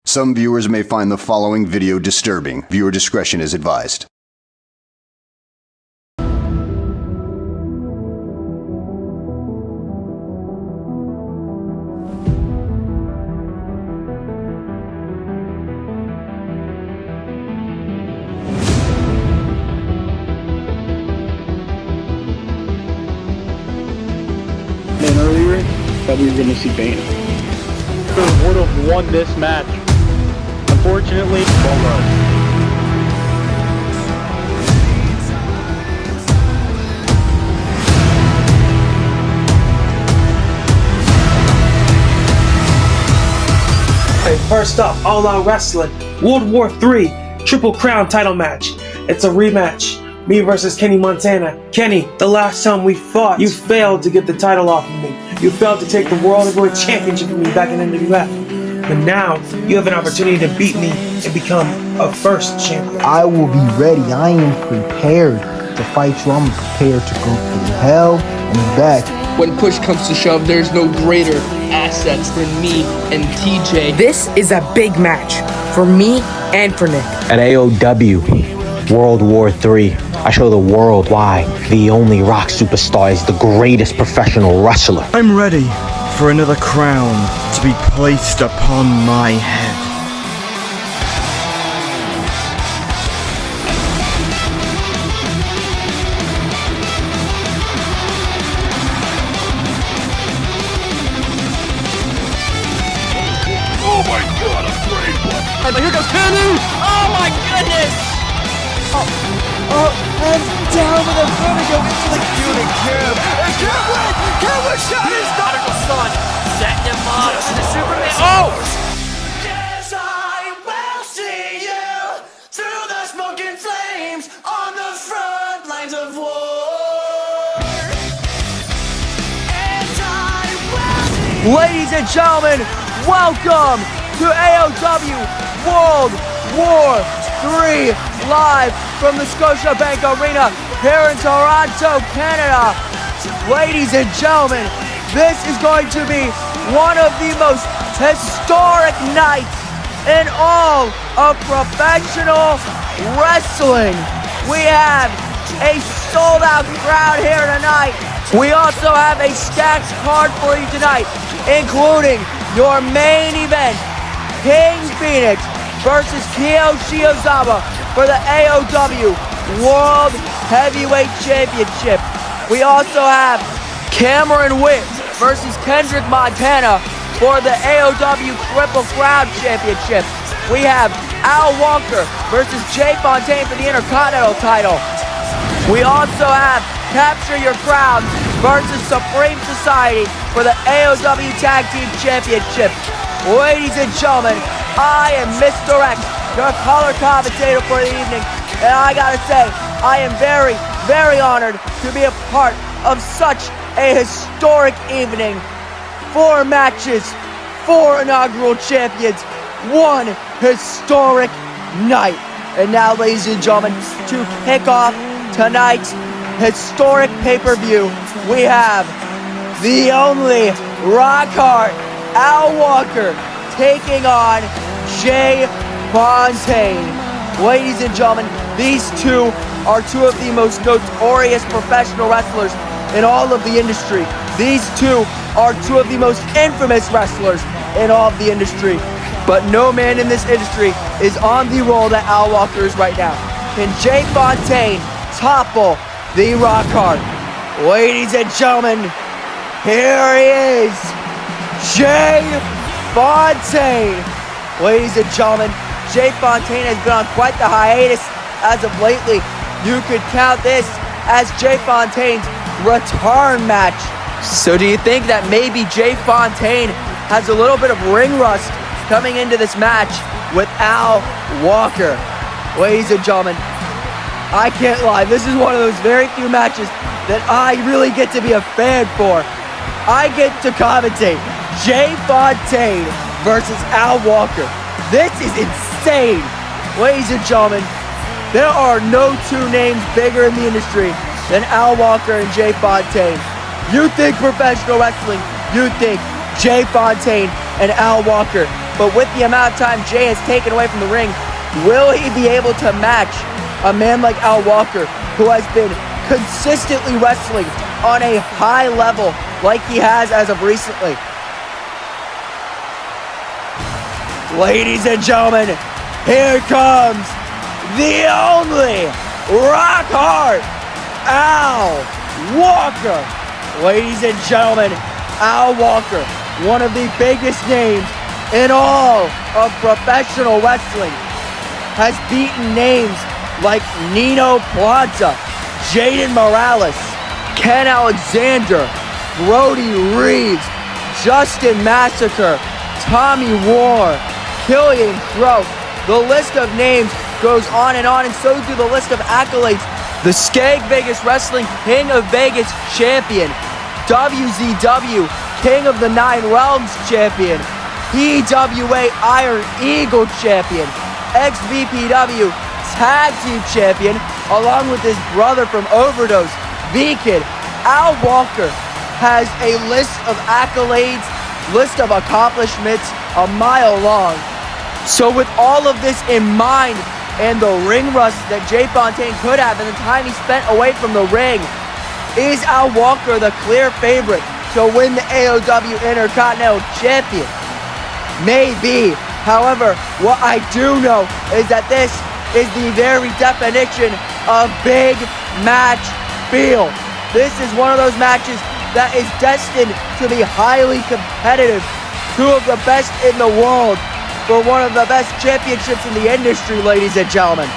Some viewers may find the following video disturbing. Viewer discretion is advised. Earlier that we were going to see Bane. Would have won this match. Unfortunately, Bolo. First up, All Out Wrestling, World War III Triple Crown title match. It's a rematch. Me versus Kenny Montana. Kenny, the last time we fought, you failed to get the title off of me. You failed to take the World Heavyweight Championship from me back in NWF. But now, you have an opportunity to beat me and become a first champion. I will be ready. I am prepared to fight you. I'm prepared to go through hell and back. When push comes to shove, there's no greater assets than me and TJ. This is a big match for me and for Nick. At AOW, World War III, I show the world why the only rock superstar is the greatest professional wrestler. I'm ready for another crown to be placed upon my head. Oh my god, a great one! And here goes Kenny! Oh my goodness! And down with a vertigo into the Unicam. And Kevin shot his Prodigal son, setting him up to the Superman. Oh! Yes, I will see you through the smoking flames on the front lines of war. And I will see. Ladies and gentlemen, welcome to AOW World War III, live from the Scotiabank Arena here in Toronto, Canada. Ladies and gentlemen, this is going to be one of the most historic nights in all of professional wrestling. We have a sold-out crowd here tonight. We also have a stacked card for you tonight, including your main event, King Phoenix versus Shiozawa for the AOW World Heavyweight Championship. We also have Cameron Whitt versus Kendrick Montana for the AOW Triple Crown Championship. We have Al Walker versus Jaye Fontaine for the Intercontinental title. We also have Capture Your Crowd versus Supreme Society for the AOW Tag Team Championship. Ladies and gentlemen, I am Mr. X, your color commentator for the evening, and I gotta say, I am very, very honored to be a part of such a historic evening. 4 matches, 4 inaugural champions, 1 historic night. And now, ladies and gentlemen, to kick off tonight's historic pay-per-view, we have the only rock hard Al Walker taking on Jaye Fontaine. Ladies and gentlemen, these two are 2 of the most notorious professional wrestlers in all of the industry. These 2 are 2 of the most infamous wrestlers in all of the industry. But no man in this industry is on the roll that Al Walker is right now. Can Jaye Fontaine topple the rock hard? Ladies and gentlemen, here he is, Jaye Fontaine. Ladies and gentlemen, Jaye Fontaine has been on quite the hiatus as of lately. You could count this as Jaye Fontaine's return match. So do you think that maybe Jaye Fontaine has a little bit of ring rust coming into this match with Al Walker? Ladies and gentlemen, I can't lie, this is one of those very few matches that I really get to be a fan for. I get to commentate Jaye Fontaine versus Al Walker. This is insane. Ladies and gentlemen, there are no 2 names bigger in the industry than Al Walker and Jaye Fontaine. You think professional wrestling, you think Jaye Fontaine and Al Walker. but with the amount of time Jaye has taken away from the ring, will he be able to match a man like Al Walker, who has been consistently wrestling on a high level like he has as of recently? Ladies and gentlemen, here comes the only rock hard Al Walker. Ladies and gentlemen, Al Walker, one of the biggest names in all of professional wrestling, has beaten names like Nino Plaza, Jaden Morales, Ken Alexander, Brody Reeves, Justin Massacre, Tommy War, Killian Crow. The list of names goes on, and so do the list of accolades. The Skag Vegas Wrestling King of Vegas champion, WZW King of the Nine Realms champion, PWA Iron Eagle champion, XVPW Tag Team champion, along with his brother from Overdose, V-Kid. Al Walker has a list of accolades, list of accomplishments a mile long. So with all of this in mind, and the ring rust that Jay Fontaine could have and the time he spent away from the ring, is Al Walker the clear favorite to win the AOW Intercontinental Champion? Maybe. However, what I do know is that this is the very definition of big match feel. This is one of those matches that is destined to be highly competitive. Two of the best in the world for one of the best championships in the industry, ladies and gentlemen.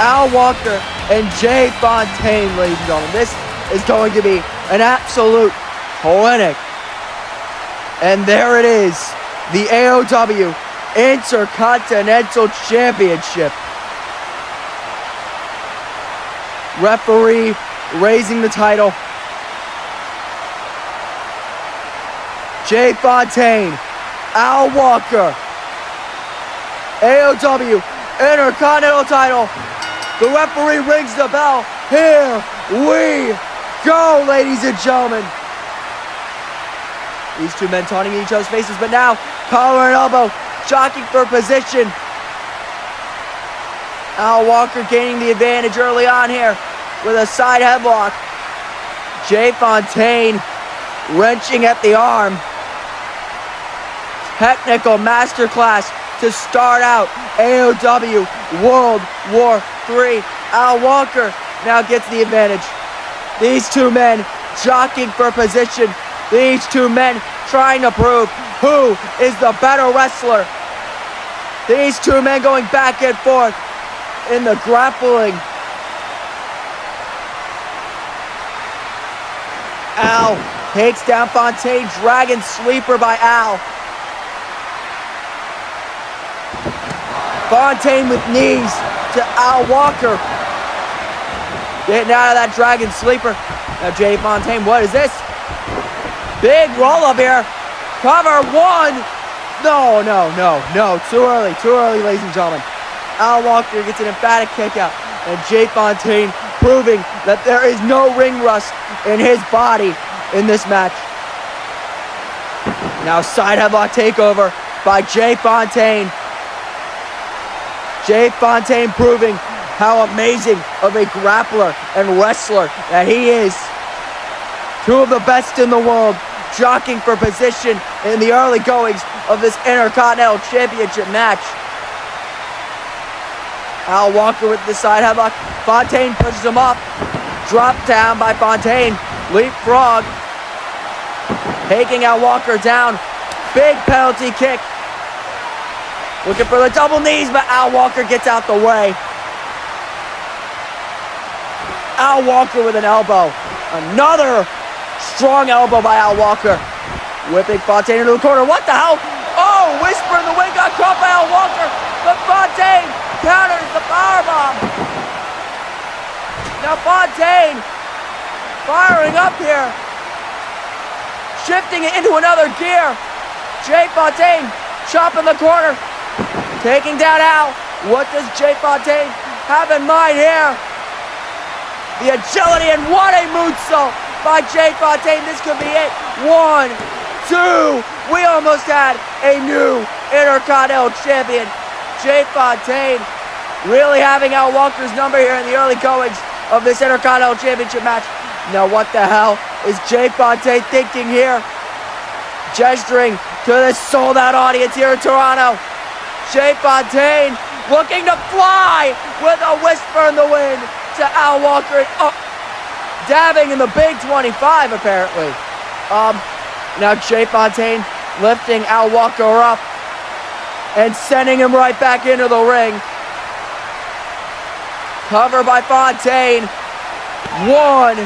Al Walker and Jay Fontaine, ladies and gentlemen. This is going to be an absolute clinic. And there it is, the AOW Intercontinental Championship. Referee raising the title. Jay Fontaine, Al Walker, AOW Intercontinental title. The referee rings the bell. Here we go, ladies and gentlemen. These two men taunting each other's faces, but now collar and elbow, jockeying for position. Al Walker gaining the advantage early on here with a side headlock. Jay Fontaine wrenching at the arm. Technical masterclass to start out AOW World War III. Al Walker now gets the advantage. These two men jockeying for position. These two men trying to prove who is the better wrestler. These two men going back and forth in the grappling. Al takes down Fontaine. Dragon Sleeper by Al. Fontaine with knees to Al Walker. Getting out of that Dragon Sleeper. Now Jay Fontaine, what is this? Big roll up here. Cover one. No. Too early, ladies and gentlemen. Al Walker gets an emphatic kick out. And Jay Fontaine proving that there is no ring rust in his body in this match. Now side headlock takeover by Jay Fontaine. Jay Fontaine proving how amazing of a grappler and wrestler that he is. Two of the best in the world jockeying for position in the early goings of this Intercontinental Championship match. Al Walker with the side headlock. Fontaine pushes him off. Drop down by Fontaine. Leapfrog. Taking Al Walker down. Big penalty kick. Looking for the double knees, but Al Walker gets out the way. Al Walker with an elbow. Another strong elbow by Al Walker. Whipping Fontaine into the corner. What the hell? Oh, Whisper in the wing got caught by Al Walker. But Fontaine counters the powerbomb. Now Fontaine firing up here. Shifting it into another gear. Jay Fontaine chopping the corner. Taking down Al. What does Jay Fontaine have in mind here? The agility, and what a moonsault by Jay Fontaine. This could be it. 1, 2. We almost had a new Intercontinental Champion. Jay Fontaine really having Al Walker's number here in the early goings of this Intercontinental Championship match. Now what the hell is Jay Fontaine thinking here? Gesturing to this sold-out audience here in Toronto. Jay Fontaine looking to fly with a whisper in the wind to Al Walker. Dabbing in the big 25 apparently. Now Jay Fontaine lifting Al Walker up and sending him right back into the ring. Cover by Fontaine. 1,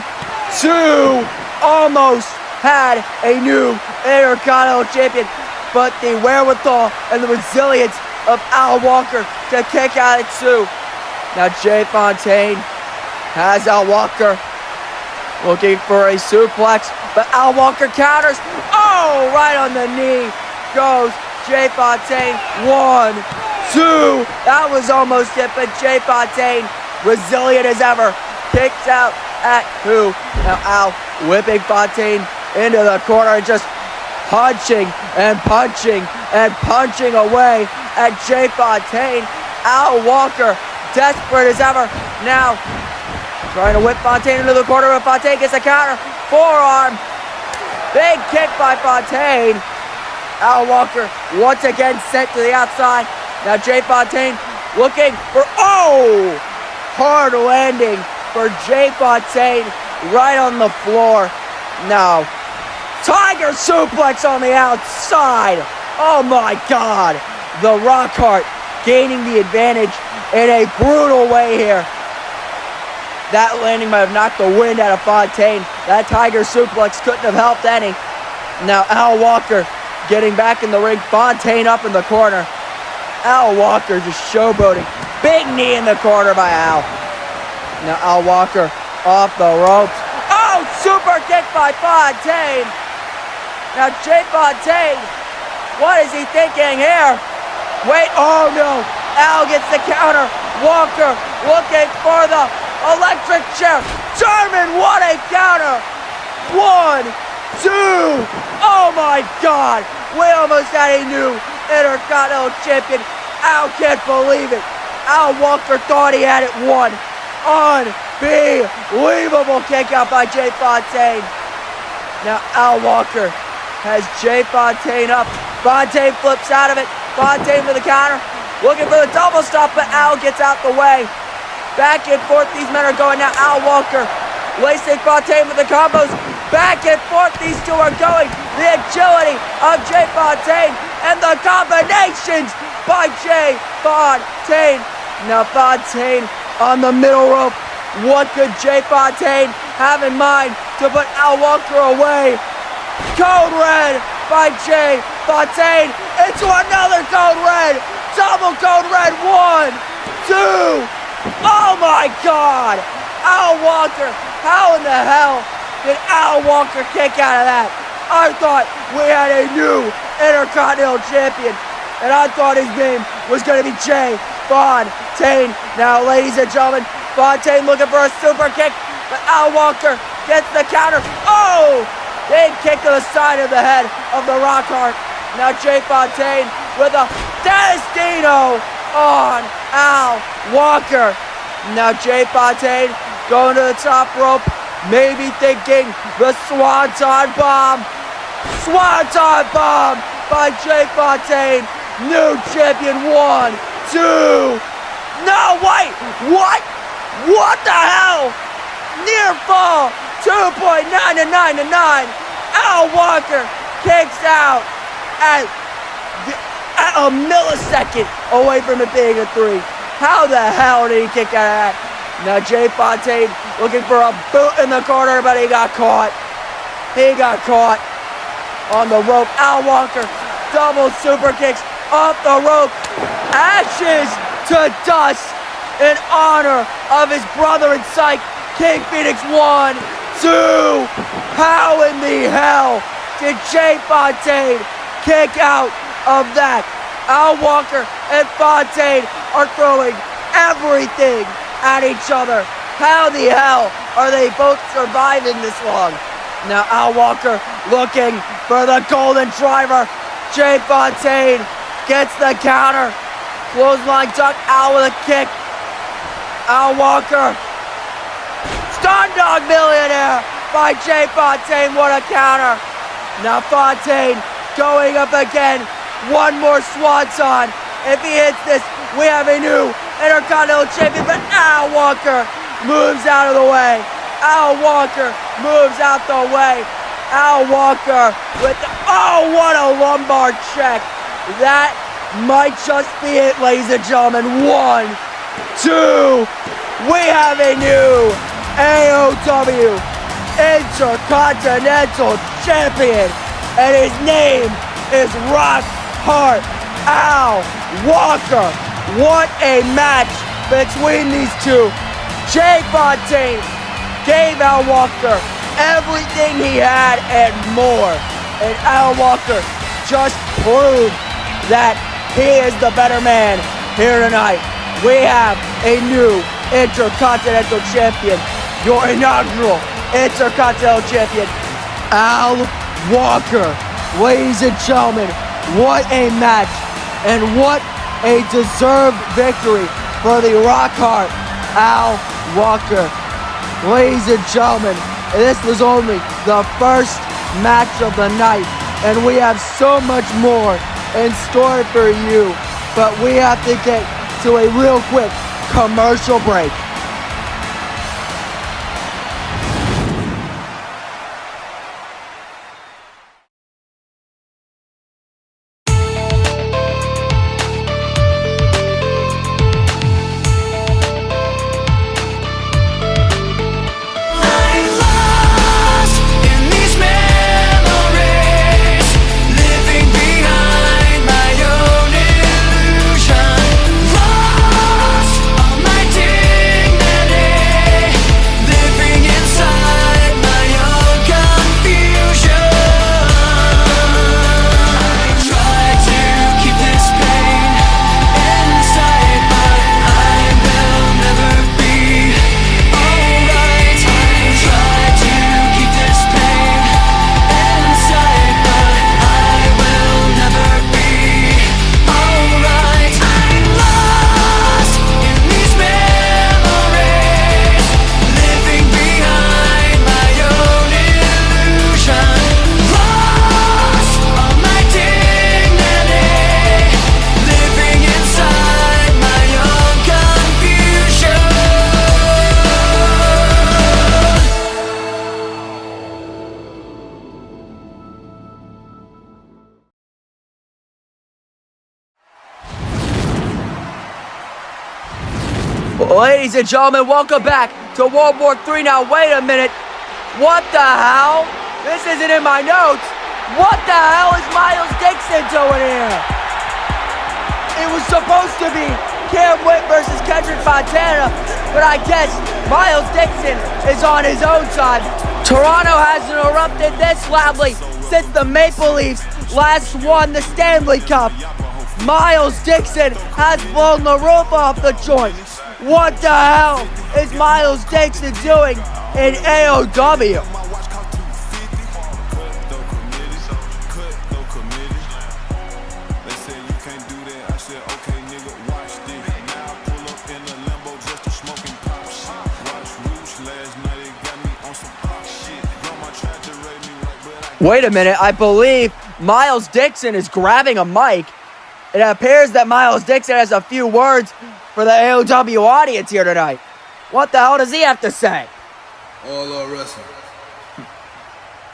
2, almost had a new Intercontinental Champion, but the wherewithal and the resilience of Al Walker to kick out at 2. Now Jay Fontaine has Al Walker looking for a suplex, but Al Walker counters. Oh, right on the knee goes Jay Fontaine. 1, 2. That was almost it, but Jay Fontaine, resilient as ever, kicks out at 2. Now Al whipping Fontaine into the corner and just punching and punching and punching away at Jay Fontaine. Al Walker, desperate as ever, now trying to whip Fontaine into the corner, but Fontaine gets a counter. Forearm. Big kick by Fontaine. Al Walker once again sent to the outside. Now Jay Fontaine looking for, hard landing for Jay Fontaine right on the floor. Now, Tiger suplex on the outside. Oh my God. The Rock Heart gaining the advantage in a brutal way here. That landing might have knocked the wind out of Fontaine. That Tiger suplex couldn't have helped any. Now Al Walker getting back in the ring. Fontaine up in the corner. Al Walker just showboating. Big knee in the corner by Al. Now Al Walker off the ropes. Oh, super kick by Fontaine. Now Jay Fontaine, what is he thinking here? Wait, oh no. Al gets the counter. Walker looking for the electric chair. German, what a counter. 1, 2. Oh my God. We almost had a new Intercontinental Champion. Al can't believe it. Al Walker thought he had it won. Unbelievable kick out by Jay Fontaine. Now Al Walker has Jay Fontaine up. Fontaine flips out of it. Fontaine for the counter. Looking for the double stop, but Al gets out the way. Back and forth these men are going. Now Al Walker lacing Fontaine with the combos. Back and forth these two are going. The agility of Jay Fontaine and the combinations by Jay Fontaine. Now Fontaine on the middle rope. What could Jay Fontaine have in mind to put Al Walker away? Code red by Jay Fontaine into another code red. Double code red. 1, 2. Oh my God. Al Walker. How in the hell did Al Walker kick out of that? I thought we had a new Intercontinental Champion, and I thought his name was going to be Jay Fontaine. Now, ladies and gentlemen, Fontaine looking for a super kick, but Al Walker gets the counter. Oh! Big kick to the side of the head of the Rock Heart. Now Jay Fontaine with a Destino on Al Walker. Now Jay Fontaine going to the top rope, maybe thinking the Swanton Bomb. Swanton Bomb by Jay Fontaine. New champion. 1, 2. No, wait. What? What the hell? Near fall. 2.999. Al Walker kicks out at a millisecond away from it being a 3. How the hell did he kick out of that? Now Jay Fontaine looking for a boot in the corner, but he got caught. He got caught on the rope. Al Walker double super kicks off the rope. Ashes to dust in honor of his brother in psych, King Phoenix. 1, 2. How in the hell did Jay Fontaine kick out of that? Al Walker and Fontaine are throwing everything at each other. How the hell are they both surviving this long? Now Al Walker looking for the golden driver. Jay Fontaine gets the counter. Clothesline tuck, Al with a kick. Al Walker. Stardog Millionaire by Jay Fontaine. What a counter. Now Fontaine going up again. One more swanton. If he hits this, we have a new Intercontinental Champion, but Al Walker moves out of the way. Al Walker moves out the way. Al Walker with the, oh, what a lumbar check. That might just be it, ladies and gentlemen. 1, 2, we have a new AOW Intercontinental Champion, and his name is Rock Hard Al Walker. What a match between these two. Jay Fontaine gave Al Walker everything he had and more, and Al Walker just proved that he is the better man here tonight. We have a new Intercontinental Champion, your inaugural Intercontinental Champion, Al Walker. Ladies and gentlemen, what a match and what a deserved victory for the Rock Hard Al Walker. Ladies and gentlemen, this was only the first match of the night, and we have so much more in store for you, but we have to get to a real quick commercial break. Ladies and gentlemen, welcome back to World War III. Now, wait a minute. What the hell? This isn't in my notes. What the hell is Miles Dixon doing here? It was supposed to be Whitt versus Kendrick Montana, but I guess Miles Dixon is on his own side. Toronto hasn't erupted this loudly since the Maple Leafs last won the Stanley Cup. Miles Dixon has blown the roof off the joint. What the hell is Miles Dixon doing in AOW? Wait a minute, I believe Miles Dixon is grabbing a mic. It appears that Miles Dixon has a few words for the AOW audience here tonight. What the hell does he have to say? All our wrestling.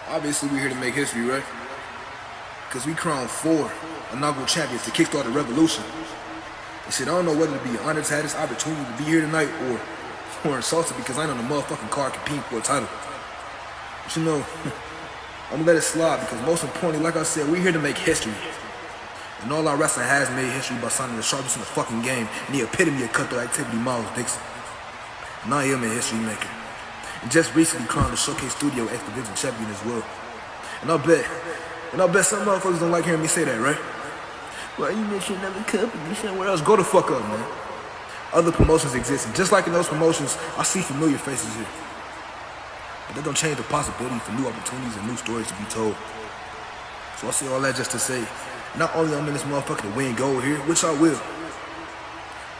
Obviously, we're here to make history, right? Because we crowned 4 inaugural champions to kickstart the revolution. And shit, I don't know whether to be honored to have this opportunity to be here tonight or insulted because I ain't on the motherfucking card competing for a title. But you know, I'm gonna let it slide because most importantly, like I said, we're here to make history. And all our wrestling has made history by signing the sharpest in the fucking game and the epitome of cutthroat activity, Miles Dixon. And I am a history maker. And just recently crowned the Showcase Studio X Division champion as well. And I'll bet some motherfuckers don't like hearing me say that, right? Well, you mentioned another company somewhere else. Go the fuck up, man. Other promotions exist, and just like in those promotions, I see familiar faces here. But that don't change the possibility for new opportunities and new stories to be told. So I say all that just to say, Not only I'm in this motherfucker to win gold here, which I will,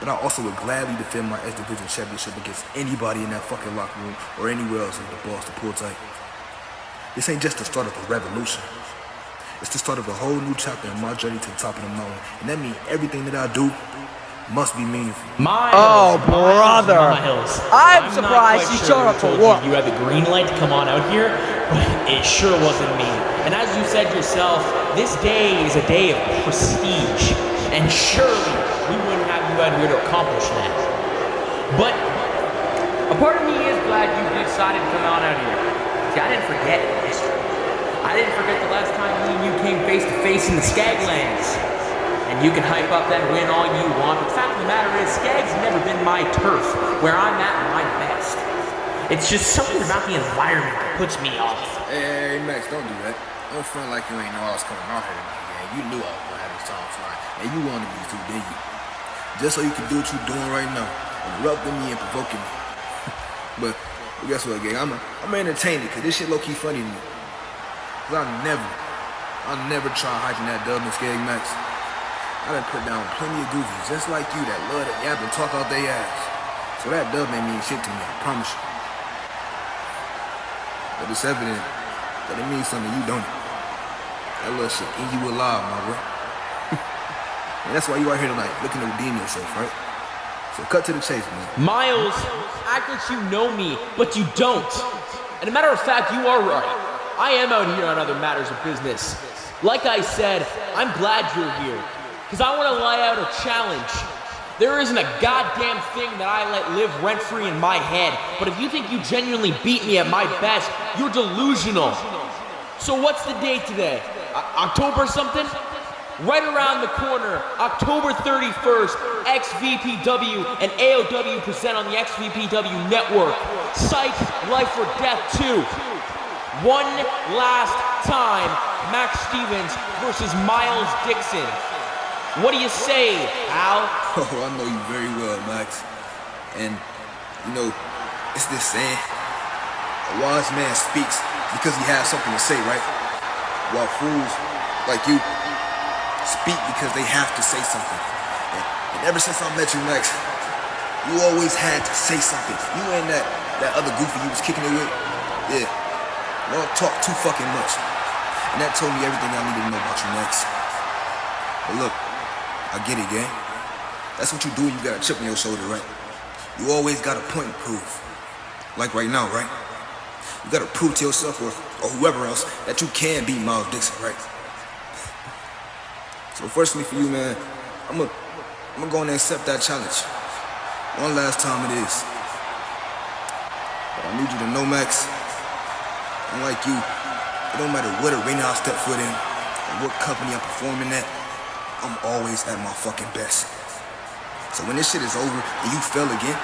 but I also would gladly defend my X Division championship against anybody in that fucking locker room or anywhere else with the balls to pull tight. This ain't just the start of a revolution. It's the start of a whole new chapter in my journey to the top of the mountain. And that means everything that I do must be meaningful. Oh, brother. I'm surprised you showed up for work. You had the green light to come on out here, but it sure wasn't me. And as you said yourself, this day is a day of prestige. And surely we wouldn't have you out here to accomplish that. But a part of me is glad you decided to come out here. See, I didn't forget history. I didn't forget the last time me and you came face to face in the Skaglands. And you can hype up that win all you want, but the fact of the matter is, Skag's never been my turf, where I'm at my best. It's just something about the environment that puts me off. Hey, Max, don't do that. Don't front like you ain't know I was coming out here tonight, man. You knew I was gonna have this time flying. And you wanted me to, didn't you? Just so you can do what you're doing right now, interrupting me and provoking me. But guess what, gang? I'm entertained because this shit low-key funny to me. Cause I'll never try hiding that dub in Skag, Max. I done put down plenty of goofies just like you that love to yap and talk out their ass. So that dub ain't mean shit to me, I promise you. But it's evident that it means something you don't. That little shit in you alive, my boy. And that's why you are here tonight, looking to redeem yourself, right? So cut to the chase, man. Miles, act like you know me, but you don't. And a matter of fact, you are right. I am out here on other matters of business. Like I said, I'm glad you're here. Because I want to lay out a challenge. There isn't a goddamn thing that I let live rent-free in my head. But if you think you genuinely beat me at my best, you're delusional. So what's the date today? October something? Right around the corner, October 31st, XVPW and AOW present on the XVPW network. Psych, Life or Death 2. One last time, Max Stevens versus Miles Dixon. What do you say, Al? Oh, I know you very well, Max. And, you know, it's this saying, a wise man speaks because he has something to say, right? While fools like you speak because they have to say something. And ever since I met you, Max, you always had to say something. You and that other goofy you was kicking it with, yeah, don't talk too fucking much. And that told me everything I needed to know about you, Max. But look, I get it, gang. That's what you do when you got a chip on your shoulder, right? You always got a point to prove. Like right now, right? You gotta prove to yourself or whoever else that you can beat Miles Dixon, right? So firstly for you, man, I'm gonna go in and accept that challenge. One last time it is. But I need you to know, Max, unlike you, it don't matter what arena I step foot in or what company I'm performing at, I'm always at my fucking best. So when this shit is over and you fail again,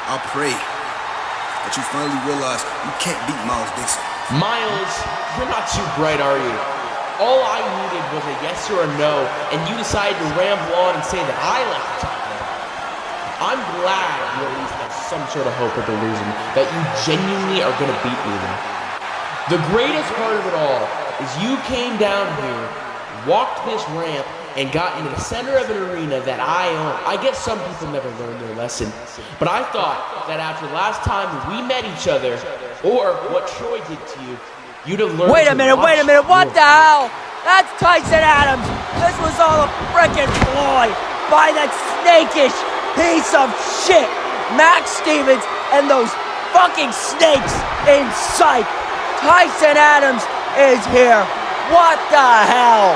I pray that you finally realize you can't beat Miles Dixon. Miles, you're not too bright, are you? All I needed was a yes or a no, and you decided to ramble on and say that I like to talk about it. I'm glad you at least have some sort of hope or delusion that you genuinely are going to beat me then. The greatest part of it all is you came down here, walked this ramp, and got into the center of an arena that I own. I guess some people never learn their lesson, but I thought that after last time we met each other, or what Troy did to you, you'd have learned. Wait a minute, what the hell? That's Tyson Adams. This was all a frickin' ploy by that snakish piece of shit, Max Stevens, and those fucking snakes in Psych. Tyson Adams is here. What the hell?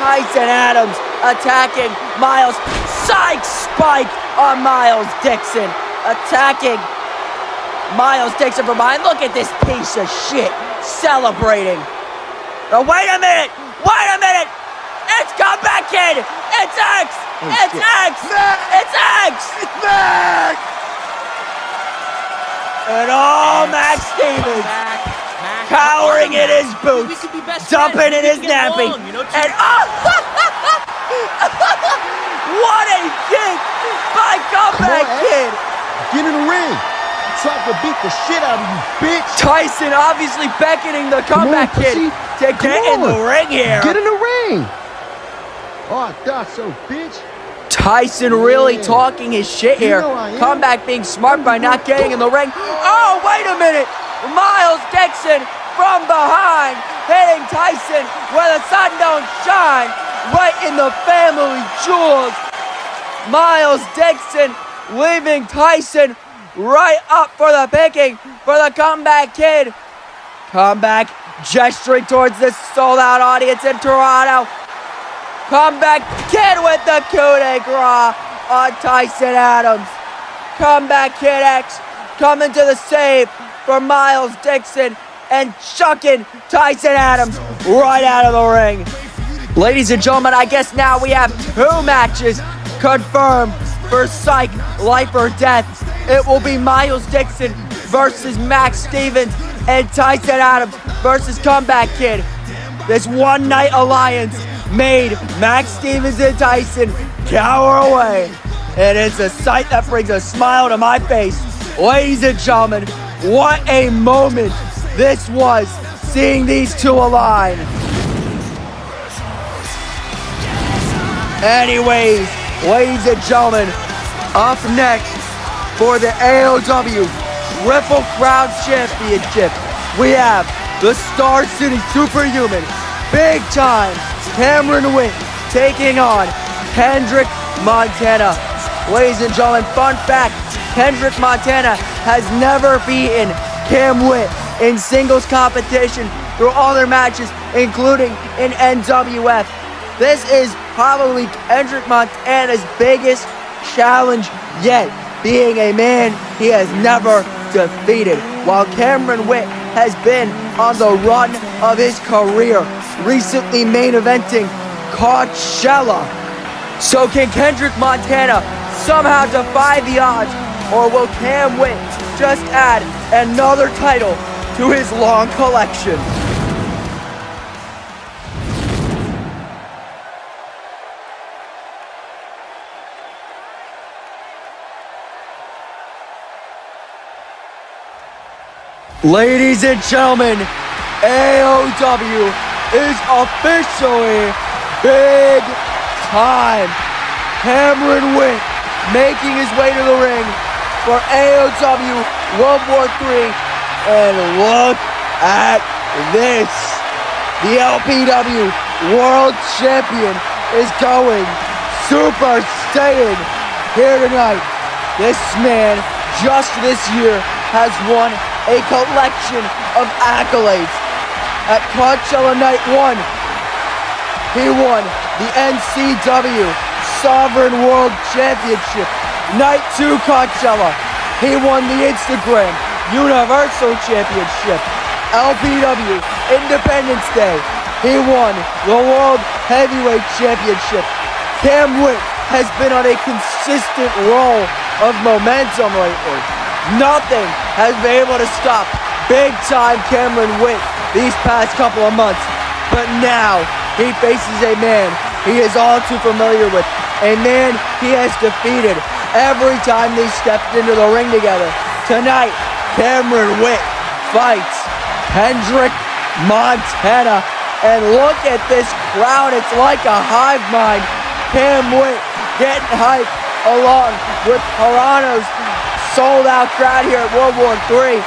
Tyson Adams attacking Miles. Psych spike on Miles Dixon. Attacking Miles Dixon from behind. Look at this piece of shit celebrating. Oh, wait a minute. It's Comeback Kid. It's X. It's X. It's X. It's Max. And Max Stevens cowering in his boots, dumping in his nappy, and what a kick by Comeback Kid! Get in the ring! tried to beat the shit out of you, bitch. Tyson obviously beckoning the comeback kid to get in the ring here. Get in the ring. Oh, I thought so, bitch. Tyson really talking his shit here. Comeback being smart by not getting in the ring. Oh, wait a minute. Miles Jaxson from behind, hitting Tyson where the sun don't shine, right in the family jewels. Miles Jaxson leaving Tyson right up for the picking for the comeback kid. Comeback gesturing towards this sold-out audience in Toronto. Comeback kid with the coup de grace on Tyson Adams. Comeback kid X coming to the save for Miles Jaxson and chucking Tyson Adams right out of the ring. Ladies and gentlemen, I guess now we have 2 matches confirmed for Psych Life or Death. It will be Miles Jaxson versus Max Stevens and Tyson Adams versus Comeback Kid. This one-night alliance made Max Stevens and Tyson cower away. And it's a sight that brings a smile to my face. Ladies and gentlemen, what a moment this was, seeing these 2 align. Anyways, ladies and gentlemen, up next for the AOW Triple Crown Championship, we have the Star City Superhuman, big time, Cameron Whitt taking on Kendrick Montana. Ladies and gentlemen, fun fact, Kendrick Montana has never beaten Cam Whitt in singles competition through all their matches, including in NWF. This is probably Kendrick Montana's biggest challenge yet, being a man he has never defeated, while Cameron Whitt has been on the run of his career, recently main eventing Coachella. So can Kendrick Montana somehow defy the odds, or will Cam Whitt just add another title to his long collection? Ladies and gentlemen, AOW is officially big time. Cameron Whitt making his way to the ring for AOW World War III. And look at this. The LPW World Champion is going Super Saiyan here tonight. This man, just this year, has won a collection of accolades. At Coachella Night 1, he won the NCW Sovereign World Championship. Night 2 Coachella, he won the Instagram Universal Championship. LPW Independence Day, he won the World Heavyweight Championship. Cam Whitt has been on a consistent roll of momentum lately. Nothing has been able to stop big-time Cameron Whitt these past couple of months. But now, he faces a man he is all too familiar with. A man he has defeated every time they stepped into the ring together. Tonight, Cameron Whitt fights Kendrick Montana. And look at this crowd, it's like a hive mind. Cam Whitt getting hyped along with Toronto's sold-out crowd here at World War III.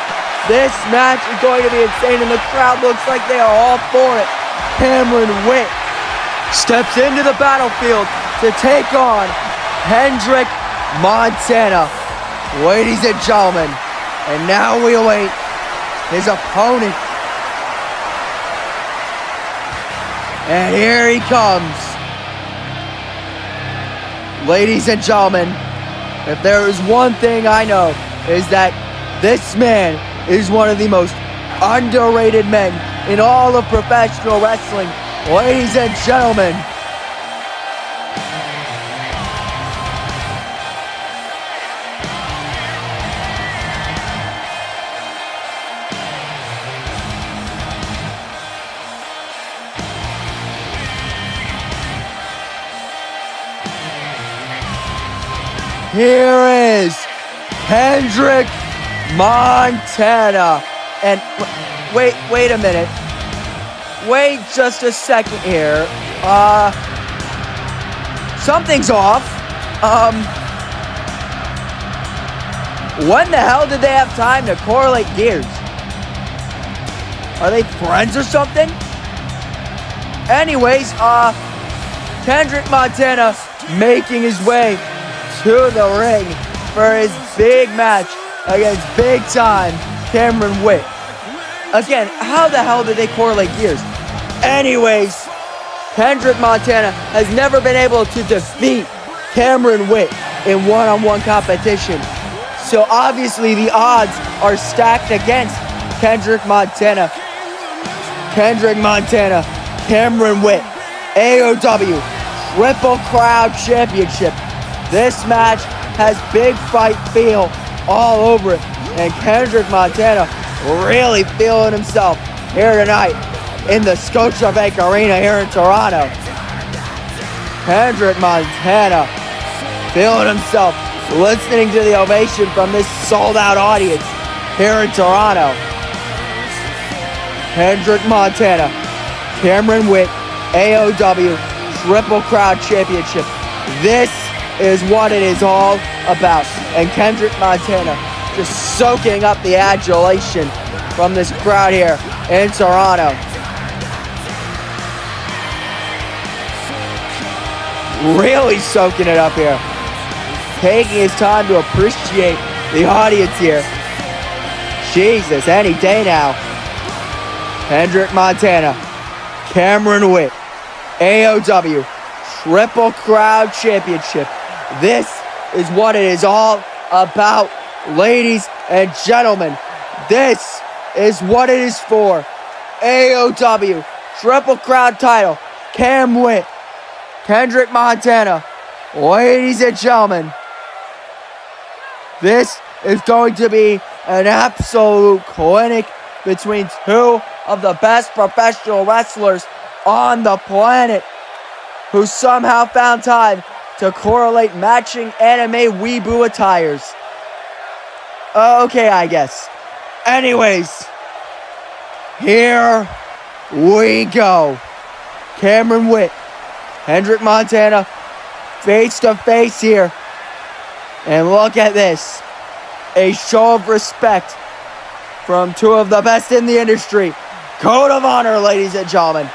This match is going to be insane, and the crowd looks like they are all for it. Cameron Whitt steps into the battlefield to take on Kendrick Montana. Ladies and gentlemen, and now we await his opponent. And here he comes. Ladies and gentlemen, if there is one thing I know, is that this man is one of the most underrated men in all of professional wrestling. Ladies and gentlemen, here is Kendrick Montana. And wait a minute. Wait just a second here. Something's off. When the hell did they have time to correlate gears? Are they friends or something? Anyways, Kendrick Montana making his way to the ring for his big match against big time Cameron Whitt. Again, how the hell did they correlate gears? Anyways, Kendrick Montana has never been able to defeat Cameron Whitt in one-on-one competition. So obviously the odds are stacked against Kendrick Montana. Kendrick Montana, Cameron Whitt, AOW, Triple Crown Championship. This match has big fight feel all over it. And Kendrick Montana really feeling himself here tonight in the Scotiabank Arena here in Toronto. Kendrick Montana feeling himself, listening to the ovation from this sold-out audience here in Toronto. Kendrick Montana, Cameron Whitt, AOW, Triple Crown Championship. This is what it is all about. And Kendrick Montana just soaking up the adulation from this crowd here in Toronto. Really soaking it up here. Taking his time to appreciate the audience here. Jesus, any day now. Kendrick Montana, Cameron Whitt, AOW, Triple Crown Championship. This is what it is all about, ladies and gentlemen. This is what it is for. AOW, Triple Crown title, Cam Whitt, Kendrick Montana. Ladies and gentlemen, this is going to be an absolute clinic between two of the best professional wrestlers on the planet who somehow found time to correlate matching anime weeboo attires. Okay, I guess. Anyways, here we go. Cameron Whitt, Kendrick Montana, face to face here. And look at this. A show of respect from two of the best in the industry. Code of honor, ladies and gentlemen.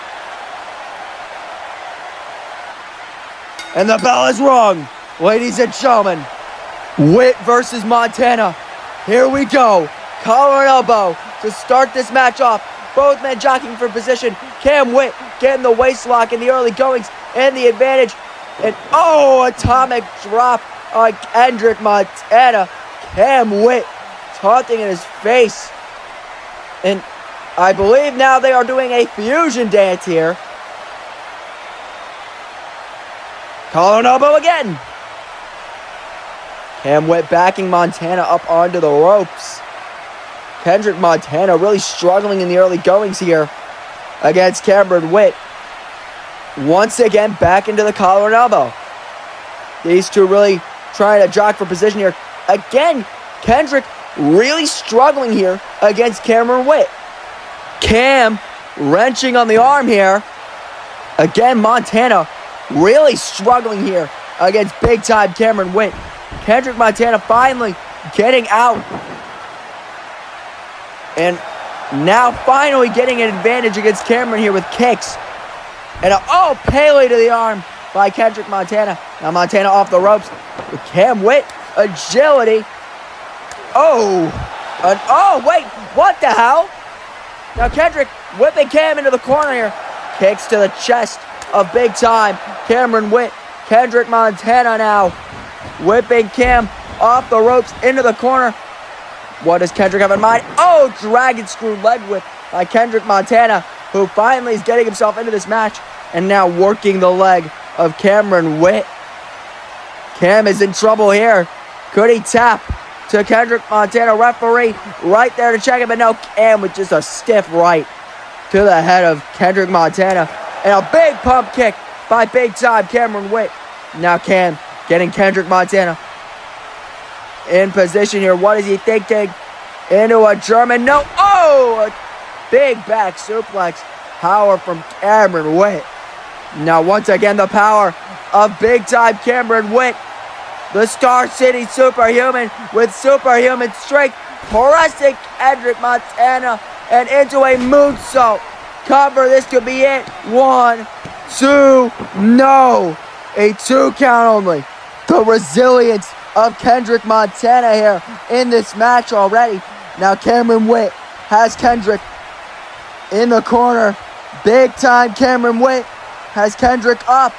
And the bell is rung, ladies and gentlemen. Whitt versus Montana. Here we go. Collar and elbow to start this match off. Both men jockeying for position. Cam Whitt getting the waist lock in the early goings and the advantage. And atomic drop on Kendrick Montana. Cam Whitt taunting in his face. And I believe now they are doing a fusion dance here. Collar and elbow again. Cam Whitt backing Montana up onto the ropes. Kendrick Montana really struggling in the early goings here against Cameron Whitt. Once again, back into the collar and elbow. These two really trying to jock for position here. Again, Kendrick really struggling here against Cameron Whitt. Cam wrenching on the arm here. Again, Montana really struggling here against big-time Cameron Whitt. Kendrick Montana finally getting out. And now finally getting an advantage against Cameron here with kicks. And Pele to the arm by Kendrick Montana. Now Montana off the ropes with Cam Whitt. Agility. Wait, what the hell? Now Kendrick whipping Cam into the corner here. Kicks to the chest of big time Cameron Whitt. Kendrick Montana now whipping Cam off the ropes into the corner. What does Kendrick have in mind? Dragon screw leg whip by Kendrick Montana, who finally is getting himself into this match and now working the leg of Cameron Whitt. Cam is in trouble here. Could he tap to Kendrick Montana? Referee right there to check him, but no, Cam with just a stiff right to the head of Kendrick Montana. And a big pump kick by big time Cameron Whitt. Now Cam getting Kendrick Montana in position here. What is he thinking? into a German. No. Oh! A big back suplex. Power from Cameron Whitt. Now, once again, the power of big-time Cameron Whitt. The Star City Superhuman with superhuman strength, pressing Kendrick Montana and into a moonsault cover. This could be it. 1, 2, no. A 2 count only. The resilience of Kendrick Montana here in this match already. Now Cameron Whitt has Kendrick in the corner. Big time Cameron Whitt has Kendrick up.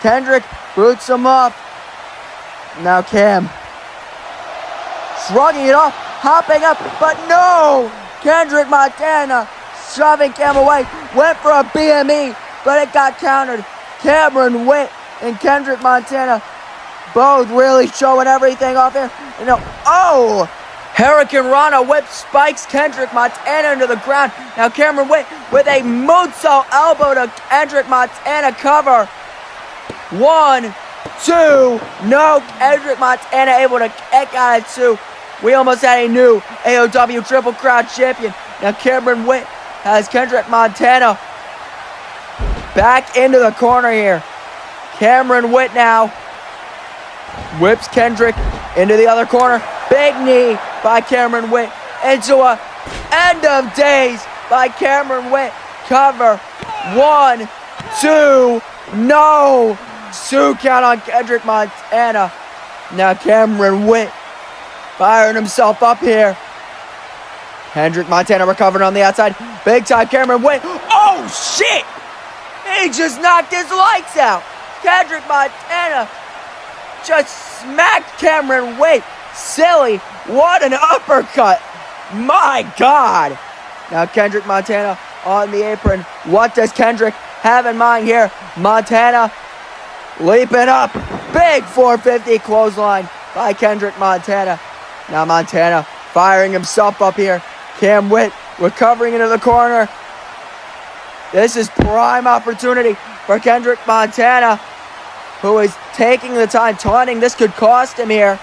Kendrick boots him up. Now Cam shrugging it off, hopping up, but no! Kendrick Montana shoving Cam away, went for a BME, but it got countered. Cameron Whitt and Kendrick Montana both really showing everything off here. Oh! Hurricane Rana whip spikes Kendrick Montana into the ground. Now Cameron Whitt with a moonsault elbow to Kendrick Montana cover. 1, 2, no. Kendrick Montana able to kick out of 2. We almost had a new AOW Triple Crown champion. Now Cameron Whitt has Kendrick Montana back into the corner here. Cameron Whitt now whips Kendrick into the other corner. Big knee by Cameron Whitt into a end of days by Cameron Whitt. Cover. 1, 2, no. 2 count on Kendrick Montana. Now Cameron Whitt firing himself up here. Kendrick Montana recovered on the outside. Big time Cameron Whitt. Oh shit! He just knocked his lights out. Kendrick Montana just smacked Cameron Whitt. Silly. What an uppercut. My God. Now Kendrick Montana on the apron. What does Kendrick have in mind here? Montana leaping up. Big 450 clothesline by Kendrick Montana. Now Montana firing himself up here. Cam Whitt recovering into the corner. This is prime opportunity for Kendrick Montana, who is taking the time, taunting. This could cost him here.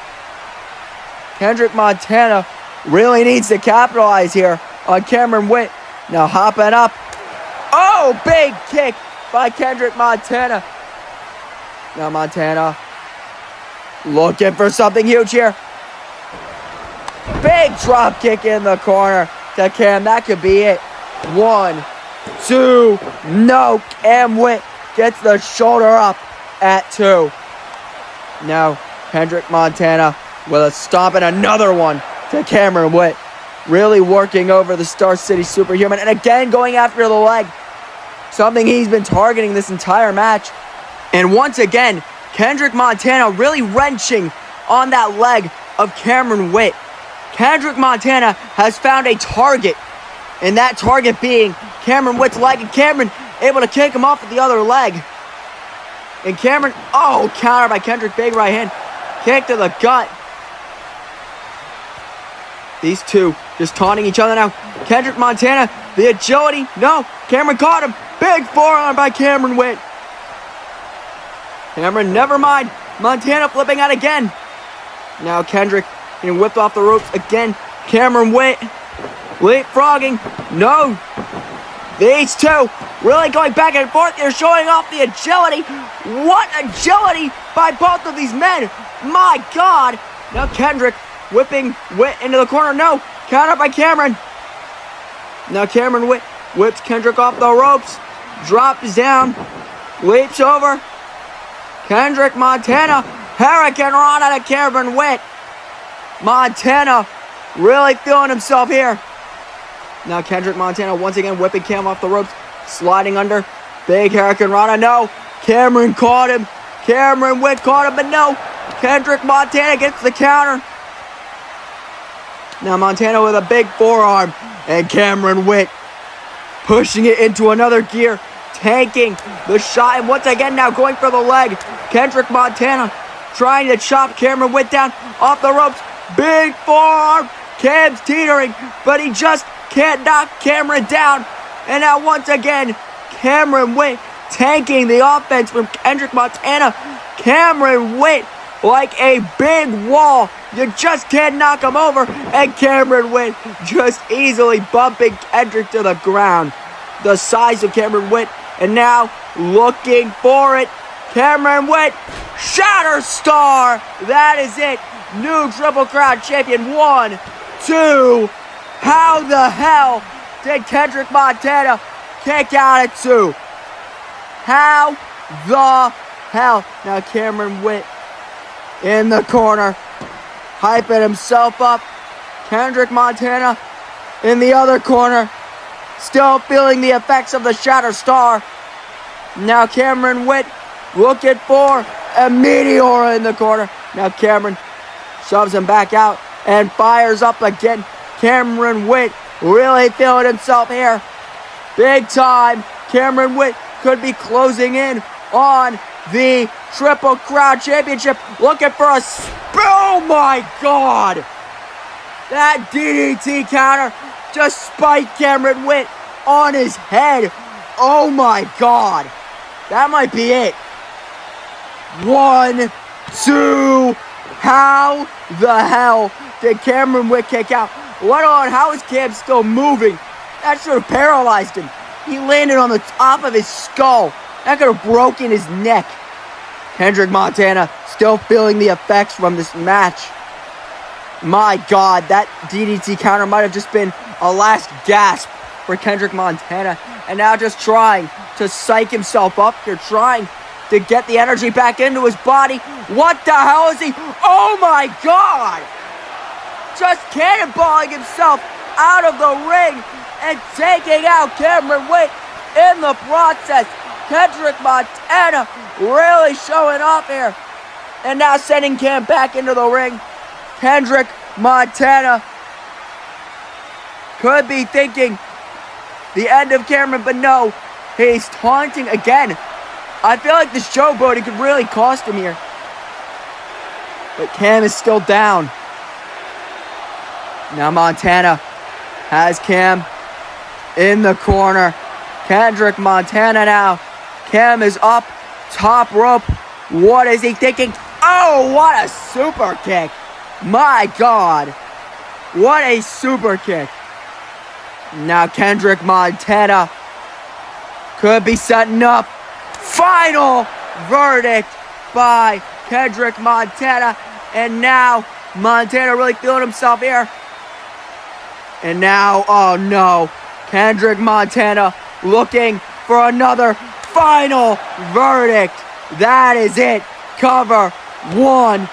Kendrick Montana really needs to capitalize here on Cameron Whitt. Now hopping up. Oh, big kick by Kendrick Montana. Now Montana looking for something huge here. Big drop kick in the corner to Cam. That could be it. 1, 2, no. Cam Whitt gets the shoulder up at 2. Now Kendrick Montana with a stomp and another one to Cameron Whitt. Really working over the Star City Superhuman. And again going after the leg. Something he's been targeting this entire match. And once again, Kendrick Montana really wrenching on that leg of Cameron Whitt. Kendrick Montana has found a target. And that target being Cameron Whitt's leg. And Cameron able to kick him off with the other leg. And Cameron, oh, counter by Kendrick. Big right hand. Kick to the gut. These two just taunting each other now. Kendrick Montana, the agility. No, Cameron caught him. Big forearm by Cameron Whitt. Cameron, never mind. Montana flipping out again. Now Kendrick getting whipped off the ropes again. Cameron Whitt leapfrogging. No. These two really going back and forth. They're showing off the agility. What agility by both of these men. My God. Now Kendrick whipping Whitt into the corner. No. Counter by Cameron. Now Cameron Whitt whips Kendrick off the ropes. Drops down. Leaps over. Kendrick Montana. Hurricane Rana to Cameron Whitt. Montana really feeling himself here. Now Kendrick Montana once again whipping Cam off the ropes. Sliding under. Big Hurricane Rana. No. Cameron caught him. Cameron Whitt caught him, but no. Kendrick Montana gets the counter. Now Montana with a big forearm. And Cameron Whitt pushing it into another gear. Tanking the shot. And once again now going for the leg. Kendrick Montana trying to chop Cameron Whitt down off the ropes. Big forearm. Cam's teetering, but he just can't knock Cameron down. And now once again, Cameron Whitt tanking the offense from Kendrick Montana. Cameron Whitt like a big wall. You just can't knock him over. And Cameron Whitt just easily bumping Kendrick to the ground. The size of Cameron Whitt. And now looking for it. Cameron Whitt, Shatter Star. That is it. New Triple Crown champion. 1, 2. How the hell did Kendrick Montana kick out at 2? How the hell? Now Cameron Whitt in the corner, hyping himself up. Kendrick Montana in the other corner, still feeling the effects of the Shatter Star. Now Cameron Whitt looking for a meteor in the corner. Now Cameron shoves him back out and fires up again. Cameron Whitt really feeling himself here. Big time. Cameron Whitt could be closing in on the Triple Crown Championship. Looking for a... Oh my God! That DDT counter just spiked Cameron Whitt on his head. Oh my God. That might be it. 1, 2. How the hell did Cameron Whitt kick out? What on? How is Cam still moving? That should have paralyzed him. He landed on the top of his skull. That could have broken his neck. Kendrick Montana still feeling the effects from this match. My God, that DDT counter might have just been a last gasp for Kendrick Montana. And now just trying to psych himself up here, trying to get the energy back into his body. What the hell is he? Oh my God! Just cannonballing himself out of the ring and taking out Cameron Whitt in the process. Kendrick Montana really showing off here. And now sending Cam back into the ring. Kendrick Montana could be thinking the end of Cameron, but no, he's taunting again. I feel like this showboating could really cost him here. But Cam is still down. Now Montana has Cam in the corner. Kendrick Montana now. Cam is up, top rope. What is he thinking? Oh, what a super kick. My God. What a super kick. Now Kendrick Montana could be setting up. Final verdict by Kendrick Montana. And now Montana really feeling himself here. And now, oh no, Kendrick Montana looking for another final verdict. That is it. Cover. 1,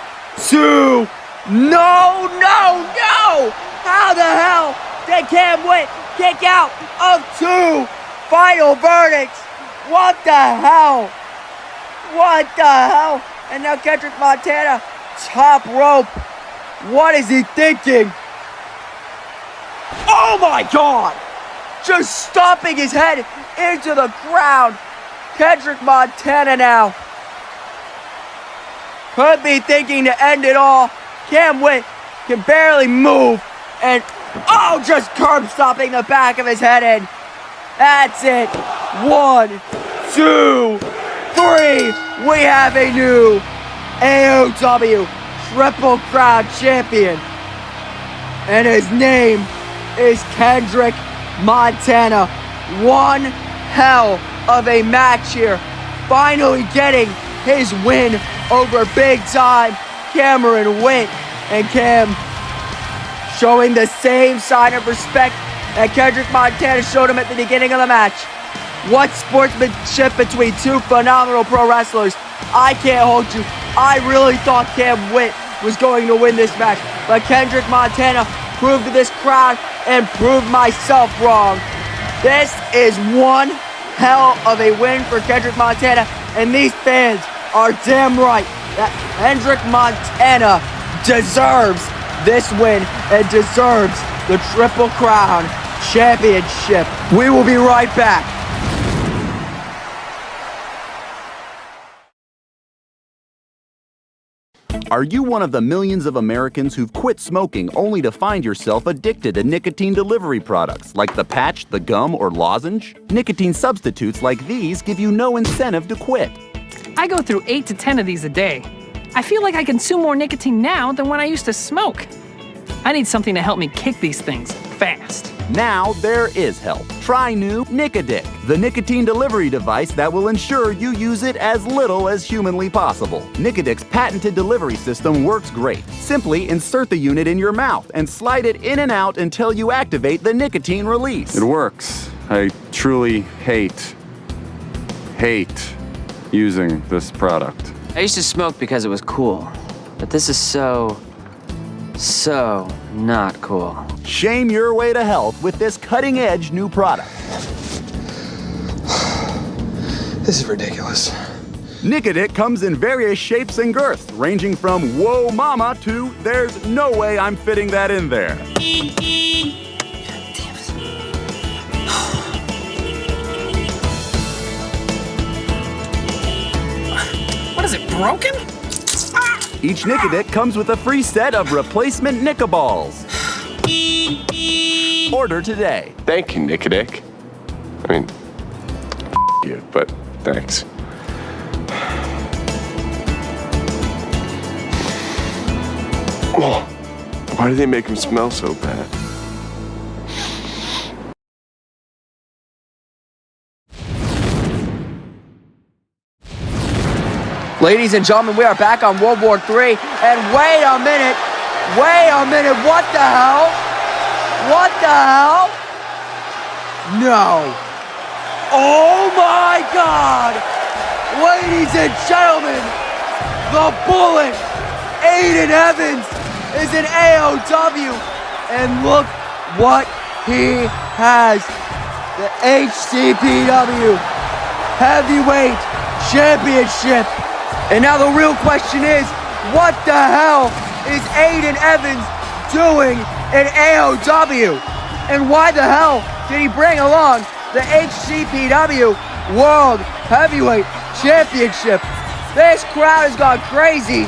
2. No, no, no! How the hell did Cam Whitt kick out of 2 final verdicts? What the hell? What the hell? And now Kendrick Montana, top rope. What is he thinking? Oh my God! Just stomping his head into the ground. Kendrick Montana now could be thinking to end it all. Cam Whitt can barely move. And, oh, just curb stomping the back of his head in. That's it. 1, 2, 3. We have a new AOW Triple Crown Champion. And his name is Kendrick Montana. One hell of a match here. Finally getting his win over big time Cameron Whitt. And Cam showing the same sign of respect that Kendrick Montana showed him at the beginning of the match. What sportsmanship between two phenomenal pro wrestlers. I can't hold you. I really thought Cam Whitt was going to win this match. But Kendrick Montana proved to this crowd and proved myself wrong. This is one hell of a win for Kendrick Montana. And these fans are damn right that Kendrick Montana deserves this win and deserves the Triple Crown Championship. We will be right back. Are you one of the millions of Americans who've quit smoking only to find yourself addicted to nicotine delivery products like the patch, the gum, or lozenge? Nicotine substitutes like these give you no incentive to quit. I go through 8 to 10 of these a day. I feel like I consume more nicotine now than when I used to smoke. I need something to help me kick these things fast. Now there is help. Try new Nicodic, the nicotine delivery device that will ensure you use it as little as humanly possible. Nicodic's patented delivery system works great. Simply insert the unit in your mouth and slide it in and out until you activate the nicotine release. It works. I truly hate using this product. I used to smoke because it was cool, but this is so not cool. Shame your way to health with this cutting-edge new product. This is ridiculous. Nicodic comes in various shapes and girths, ranging from whoa mama to there's no way I'm fitting that in there. What is it, broken? Each Nicodic comes with a free set of replacement Nicoballs. Order today. Thank you, Nicodic. I mean, you, but thanks. Oh, why do they make him smell so bad? Ladies and gentlemen, we are back on World War III, and wait a minute, what the hell? What the hell? No. Oh my God! Ladies and gentlemen, the Bullet, Aiden Evans, is an AOW, and look what he has. The HCPW Heavyweight Championship. And now the real question is, what the hell is Aiden Evans doing in AOW? And why the hell did he bring along the HCPW World Heavyweight Championship? This crowd has gone crazy.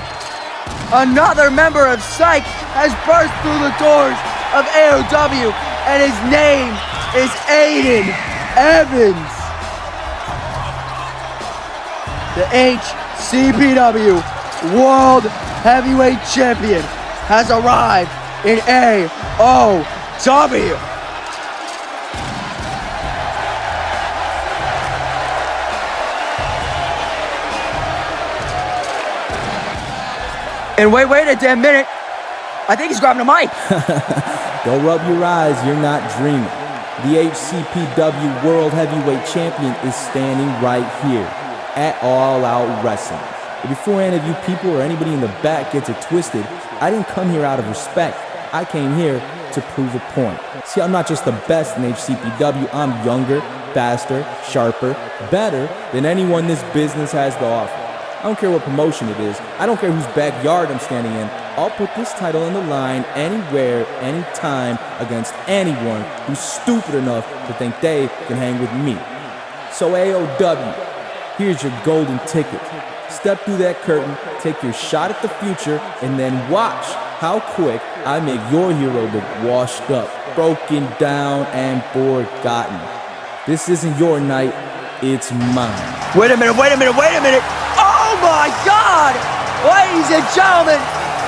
Another member of Psych has burst through the doors of AOW, and his name is Aiden Evans. The HCPW World Heavyweight Champion has arrived in AOW. And wait a damn minute. I think he's grabbing a mic. Don't rub your eyes, you're not dreaming. The HCPW World Heavyweight Champion is standing right here at All Out Wrestling. But before any of you people or anybody in the back gets it twisted, I didn't come here out of respect. I came here to prove a point. See, I'm not just the best in HCPW, I'm younger, faster, sharper, better than anyone this business has to offer. I don't care what promotion it is. I don't care whose backyard I'm standing in. I'll put this title on the line anywhere, anytime, against anyone who's stupid enough to think they can hang with me. So AOW, here's your golden ticket. Step through that curtain, take your shot at the future, and then watch how quick I make your hero look washed up, broken down, and forgotten. This isn't your night, it's mine. Wait a minute. Oh my God! Ladies and gentlemen,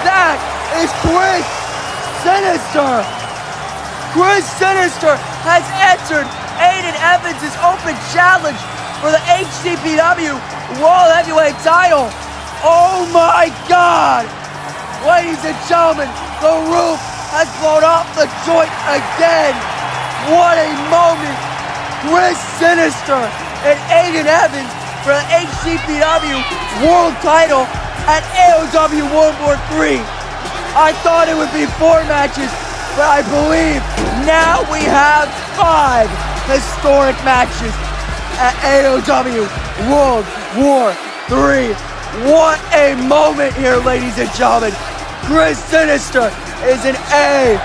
that is Chris Sinister. Chris Sinister has answered Aiden Evans' open challenge for the HCPW World Heavyweight title. Oh my God! Ladies and gentlemen, the roof has blown off the joint again. What a moment! Chris Sinister and Aiden Evans for the HCPW World title at AOW World War III. I thought it would be 4 matches, but I believe now we have 5 historic matches at AOW World War III. What a moment here, ladies and gentlemen. Chris Sinister is an AOW.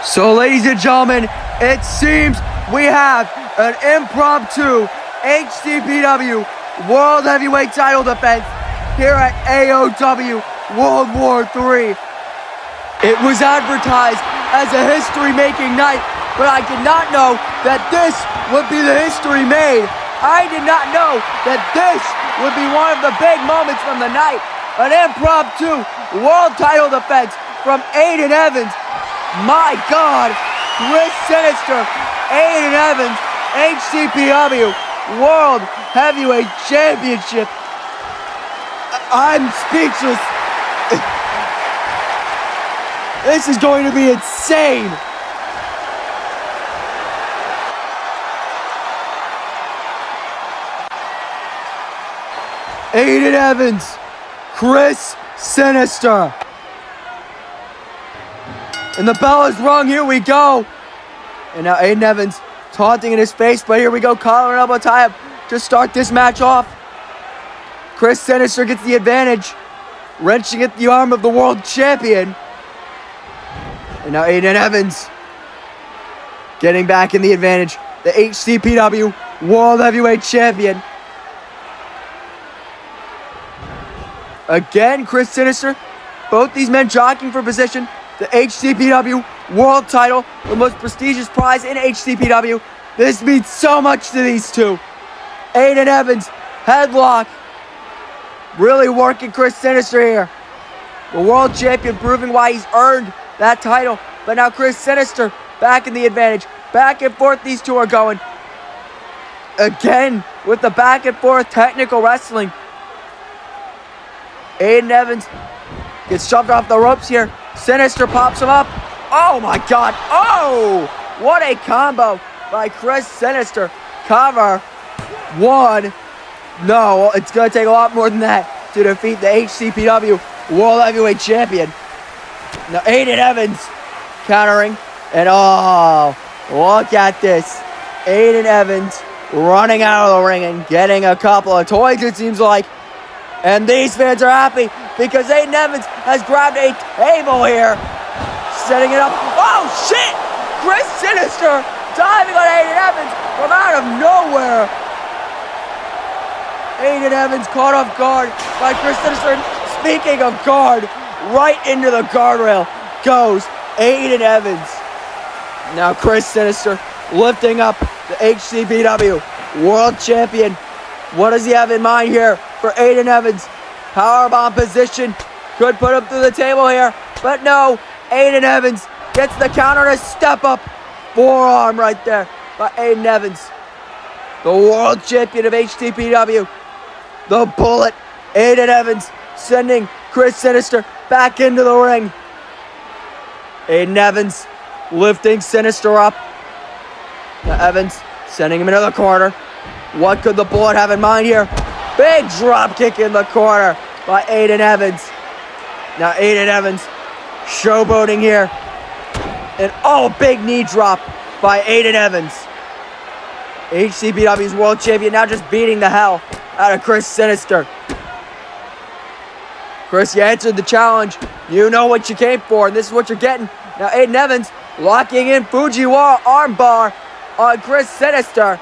So, ladies and gentlemen, it seems we have an impromptu HCPW World Heavyweight title defense here at AOW World War III. It was advertised as a history-making night, but I did not know that this would be the history made. I did not know that this would be one of the big moments from the night. An impromptu world title defense from Aiden Evans. My God, Chris Sinister, Aiden Evans, HCPW World Heavyweight Championship. I'm speechless. This is going to be insane. Aiden Evans, Chris Sinister. And the bell is rung, here we go. And now Aiden Evans taunting in his face, but here we go, collar and elbow tie up to start this match off. Chris Sinister gets the advantage, wrenching at the arm of the world champion. And now Aiden Evans getting back in the advantage, the HCPW World Heavyweight Champion. Again, Chris Sinister, both these men jockeying for position. The HCPW World title, the most prestigious prize in HCPW. This means so much to these two. Aiden Evans, headlock. Really working Chris Sinister here. The world champion proving why he's earned that title. But now Chris Sinister back in the advantage. Back and forth these two are going. Again, with the back and forth technical wrestling. Aiden Evans gets shoved off the ropes here. Sinister pops him up. Oh my God. Oh, what a combo by Chris Sinister. Cover. One. No, it's going to take a lot more than that to defeat the HCPW World Heavyweight Champion. Now Aiden Evans countering. And oh, look at this. Aiden Evans running out of the ring and getting a couple of toys, it seems like. And these fans are happy because Aiden Evans has grabbed a table here. Setting it up. Oh, shit! Chris Sinister diving on Aiden Evans from out of nowhere. Aiden Evans caught off guard by Chris Sinister. Speaking of guard, right into the guardrail goes Aiden Evans. Now Chris Sinister lifting up the HCPW World Champion. What does he have in mind here for Aiden Evans? Powerbomb position. Could put him through the table here. But no, Aiden Evans gets the counter and a step up. Forearm right there by Aiden Evans. The world champion of HCPW. The Bullet. Aiden Evans sending Chris Sinister back into the ring. Aiden Evans lifting Sinister up. Now Evans sending him into the corner. What could the Bullet have in mind here? Big drop kick in the corner by Aiden Evans. Now Aiden Evans showboating here. And oh, big knee drop by Aiden Evans. HCPW's world champion now just beating the hell out of Chris Sinister. Chris, you answered the challenge. You know what you came for, and this is what you're getting. Now Aiden Evans locking in Fujiwara armbar on Chris Sinister.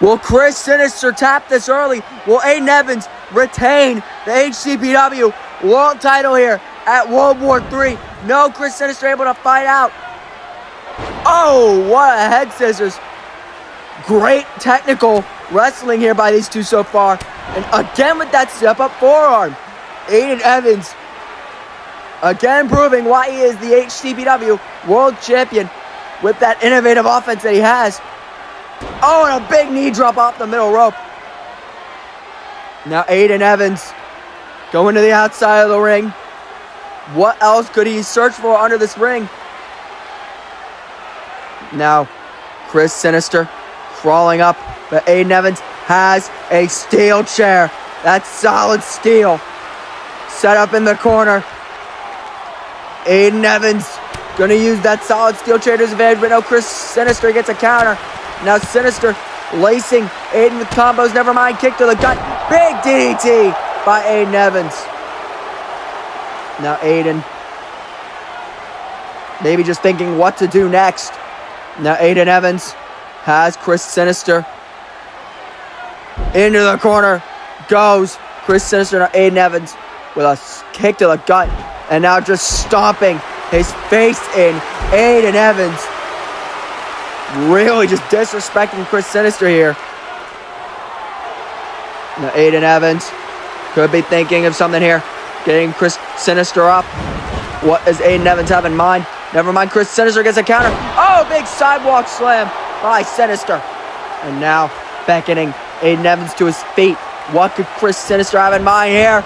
Will Chris Sinister tap this early? Will Aiden Evans retain the HCPW world title here at World War III? No, Chris Sinister able to fight out. Oh, what a head scissors. Great technical wrestling here by these two so far. And again with that step up forearm. Aiden Evans again proving why he is the HCPW world champion with that innovative offense that he has. Oh, and a big knee drop off the middle rope. Now Aiden Evans going to the outside of the ring. What else could he search for under this ring? Now Chris Sinister crawling up, but Aiden Evans has a steel chair. That's solid steel. Set up in the corner. Aiden Evans gonna use that solid steel chair to his advantage, but no, Chris Sinister gets a counter. Now Sinister lacing Aiden with combos, never mind, kick to the gut. Big DDT by Aiden Evans. Now Aiden maybe just thinking what to do next. Now Aiden Evans has Chris Sinister into the corner. Goes Chris Sinister. Now Aiden Evans with a kick to the gut. And now just stomping his face in. Aiden Evans really just disrespecting Chris Sinister here. Now Aiden Evans could be thinking of something here. Getting Chris Sinister up. What does Aiden Evans have in mind? Never mind, Chris Sinister gets a counter. Oh, big sidewalk slam by Sinister. And now beckoning Aiden Evans to his feet. What could Chris Sinister have in mind here?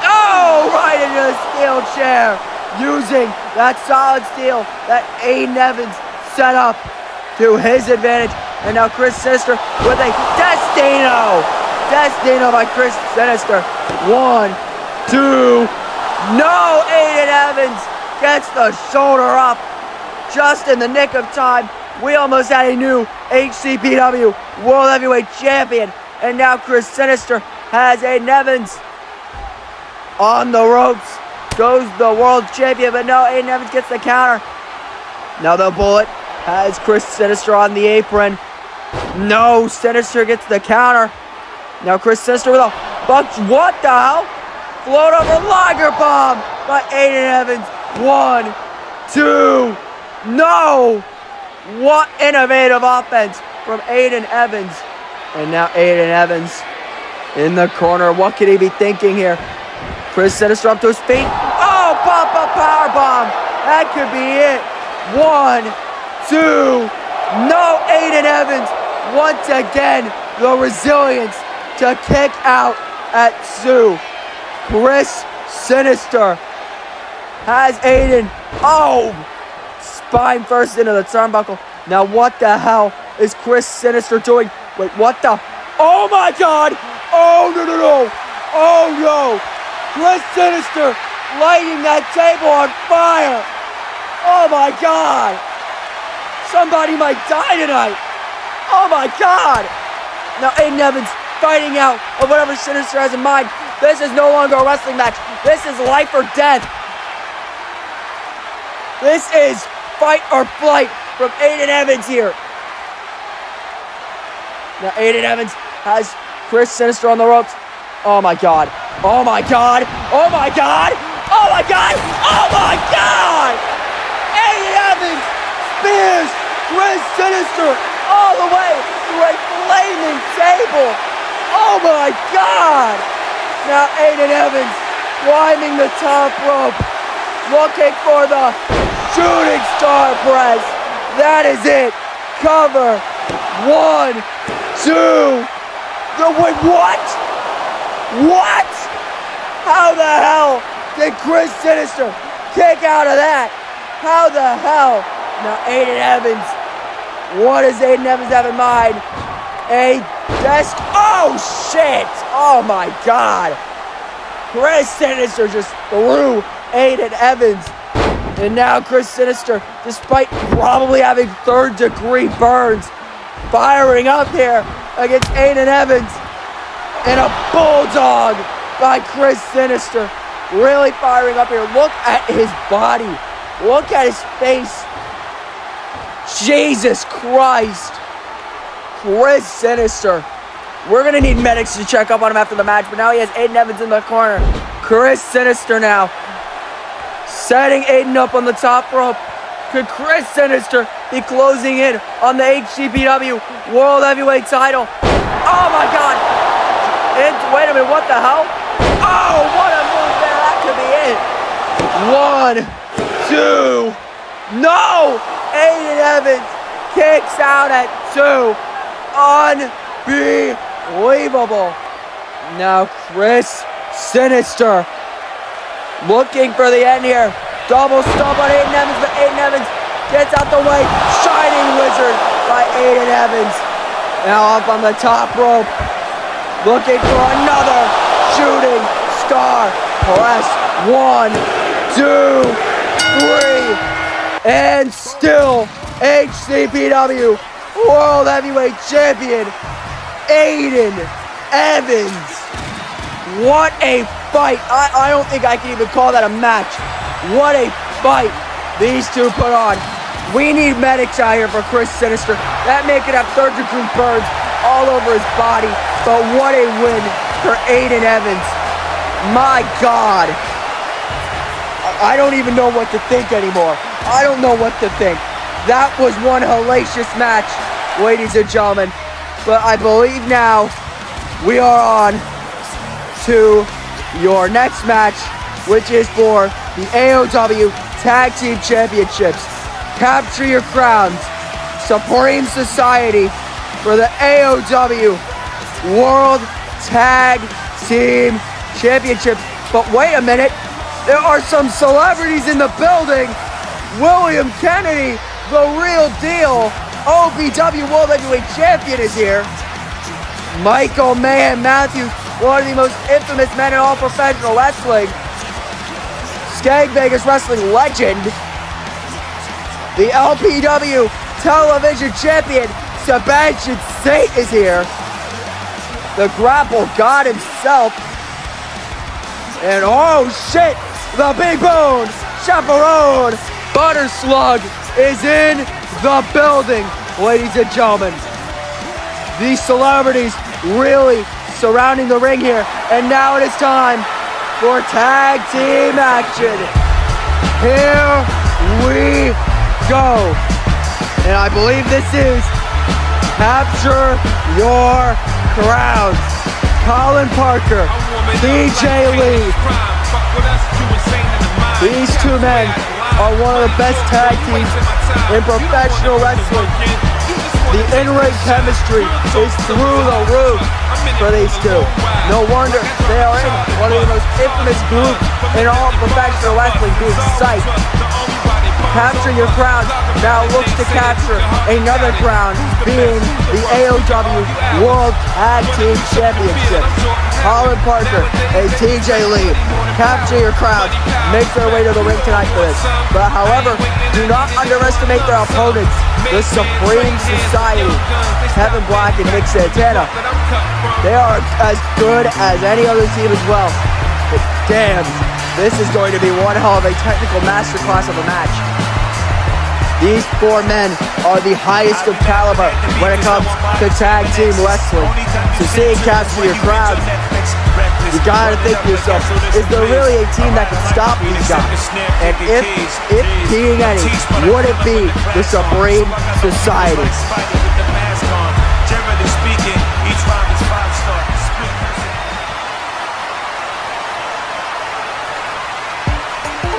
Oh, right into the steel chair. Using that solid steel that Aiden Evans set up to his advantage. And now Chris Sinister with a Destino. Destino by Chris Sinister. 1, 2. No, Aiden Evans gets the shoulder up just in the nick of time. We almost had a new HCPW World Heavyweight Champion. And now Chris Sinister has Aiden Evans on the ropes. Goes the World Champion, but no, Aiden Evans gets the counter. Now the Bullet has Chris Sinister on the apron. No, Sinister gets the counter. Now Chris Sinister with a buck. What the hell? Float over Liger Bomb by Aiden Evans. 1, 2. No! What innovative offense from Aiden Evans. And now Aiden Evans in the corner. What could he be thinking here? Chris Sinister up to his feet. Oh, pop-up powerbomb. That could be it. 1, 2. No, Aiden Evans. Once again, the resilience to kick out at 2. Chris Sinister has Aiden. Oh! Spine first into the turnbuckle. Now what the hell is Chris Sinister doing? Wait, what the? Oh my God! Oh no no no! Oh no! Chris Sinister lighting that table on fire! Oh my God! Somebody might die tonight! Oh my God! Now Aiden Evans fighting out of whatever Sinister has in mind. This is no longer a wrestling match. This is life or death. This is fight or flight from Aiden Evans here. Now Aiden Evans has Chris Sinister on the ropes. Oh my God. Oh my God. Oh my God. Oh my God. Oh my God. Aiden Evans spears Chris Sinister all the way to a flaming table. Oh my God. Now Aiden Evans climbing the top rope, looking for the shooting star press. That is it. Cover. 1, 2. Wait, what? What? How the hell did Chris Sinister kick out of that? How the hell? Now Aiden Evans. What does Aiden Evans have in mind? A desk. Oh shit! Oh my God! Chris Sinister just threw Aiden Evans. And now Chris Sinister, despite probably having 3rd-degree burns, firing up here against Aiden Evans. And a bulldog by Chris Sinister. Really firing up here. Look at his body. Look at his face. Jesus Christ. Chris Sinister. We're going to need medics to check up on him after the match, but now he has Aiden Evans in the corner. Chris Sinister now setting Aiden up on the top rope. Could Chris Sinister be closing in on the HCPW World Heavyweight title? Oh my God. Wait a minute, what the hell? Oh, what a move there. That could be it. 1, 2. No! Aiden Evans kicks out at 2. Unbelievable. Now Chris Sinister looking for the end here. Double stomp on Aiden Evans, but Aiden Evans gets out the way. Shining Wizard by Aiden Evans. Now up on the top rope. Looking for another shooting star press. 1, 2, 3. And still HCPW World Heavyweight Champion Aiden Evans. What a fight. I don't think I can even call that a match. What a fight these two put on. We need medics out here for Chris Sinister. That man could have 3rd-degree burns all over his body. But what a win for Aiden Evans. My God. I don't even know what to think anymore. I don't know what to think. That was one hellacious match, ladies and gentlemen. But I believe now we are on to your next match, which is for the AOW Tag Team Championships. Capture your crowns. Supreme Society for the AOW World Tag Team Championships. But wait a minute, there are some celebrities in the building. William Kennedy, the real deal, OVW World Heavyweight Champion, is here. Michael Mayhem Matthews, one of the most infamous men in all professional wrestling. Skag Vegas wrestling legend. The LPW Television Champion, Sebastian Saint, is here. The Grapple God himself. And oh shit, the Big Bone Chaperone Butter Slug is in the building, ladies and gentlemen. These celebrities really surrounding the ring here. And now it is time for tag team action. Here we go. And I believe this is Capture Your Crowns. Collin Parker, DJ Lee. These two men are one of the best tag teams in professional wrestling. The in-ring chemistry is through the roof for these two. No wonder they are in one of the most infamous groups in all professional wrestling, being Sight. Capture Your Crown now looks to capture another crown, being the AOW World Tag Team Championship. Collin Parker and TJ Lee, Capture Your Crown, make their way to the ring tonight for this. But however, do not underestimate their opponents, the Supreme Society, Kevin Black and Nick Santana. They are as good as any other team as well. But damn, this is going to be one hell of a technical masterclass of a match. These four men are the highest of caliber when it comes to tag team wrestling. So seeing Capture Your Crowd, you gotta think to yourself, is there really a team that can stop these guys? And if being any, would it be the Supreme Society?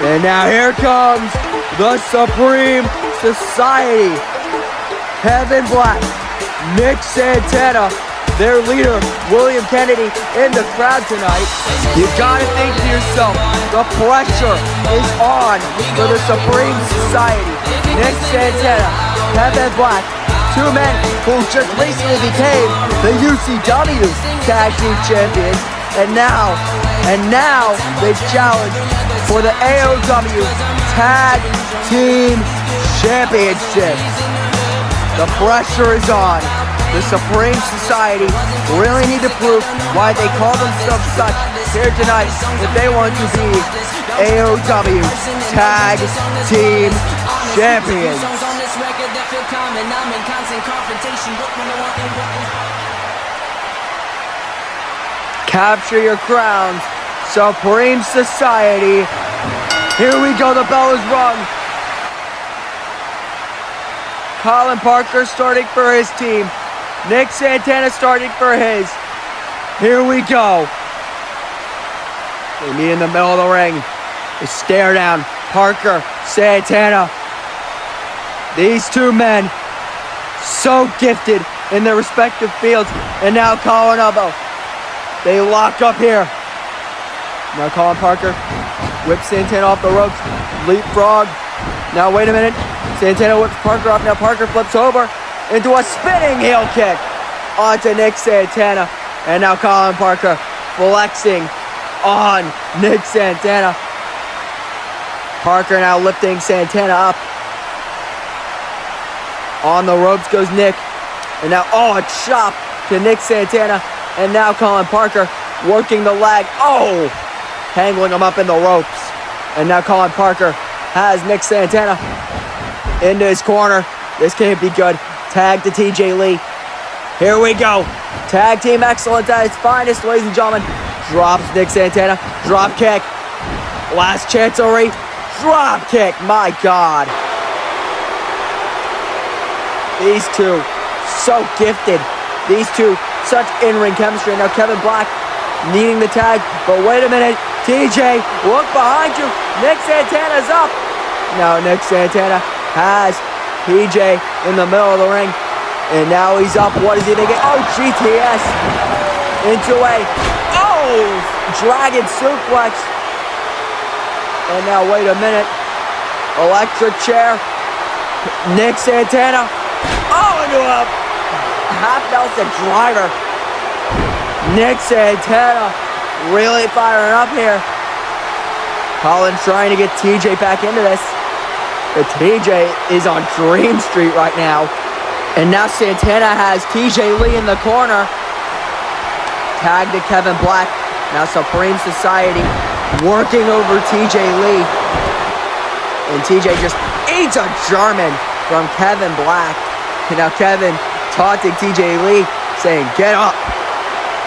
And now here comes the Supreme Society. Kevin Black, Nick Santana, their leader, William Kennedy, in the crowd tonight. You gotta think to yourself, the pressure is on for the Supreme Society. Nick Santana, Kevin Black, two men who just recently became the UCW Tag Team Champions. And now they challenge for the AOW Tag Team Championships. The pressure is on. The Supreme Society really need to prove why they call themselves such here tonight if they want to be AOW Tag Team Champions. Capture Your Crowns, Supreme Society. Here we go, the bell is rung. Collin Parker starting for his team. Nick Santana starting for his. Here we go. They meet in the middle of the ring. They stare down. Parker, Santana. These two men, so gifted in their respective fields. And now Collin elbow. They lock up here. Now Collin Parker whips Santana off the ropes. Leapfrog. Now wait a minute. Santana whips Parker off. Now Parker flips over into a spinning heel kick onto Nick Santana. And now Collin Parker flexing on Nick Santana. Parker now lifting Santana up. On the ropes goes Nick. And now, a chop to Nick Santana. And now Collin Parker working the leg. Tangling him up in the ropes. And now Collin Parker has Nick Santana into his corner. This can't be good. Tag to TJ Lee. Here we go. Tag team excellence at its finest, ladies and gentlemen. Drops Nick Santana. Drop kick. Last chance to Drop kick, my God. These two, so gifted. These two, such in-ring chemistry. Now Kevin Black needing the tag, but wait a minute. TJ, look behind you. Nick Santana's up. Now Nick Santana has TJ in the middle of the ring. And now he's up. What is he thinking? Oh, GTS. Into a, dragon suplex. And now wait a minute. Electric chair. Nick Santana. Into a half Nelson driver. Nick Santana really firing up here. Collin trying to get TJ back into this. But TJ is on Dream Street right now. And now Santana has TJ Lee in the corner. Tag to Kevin Black. Now Supreme Society working over TJ Lee. And TJ just eats a German from Kevin Black. And now Kevin taunting TJ Lee, saying, get up.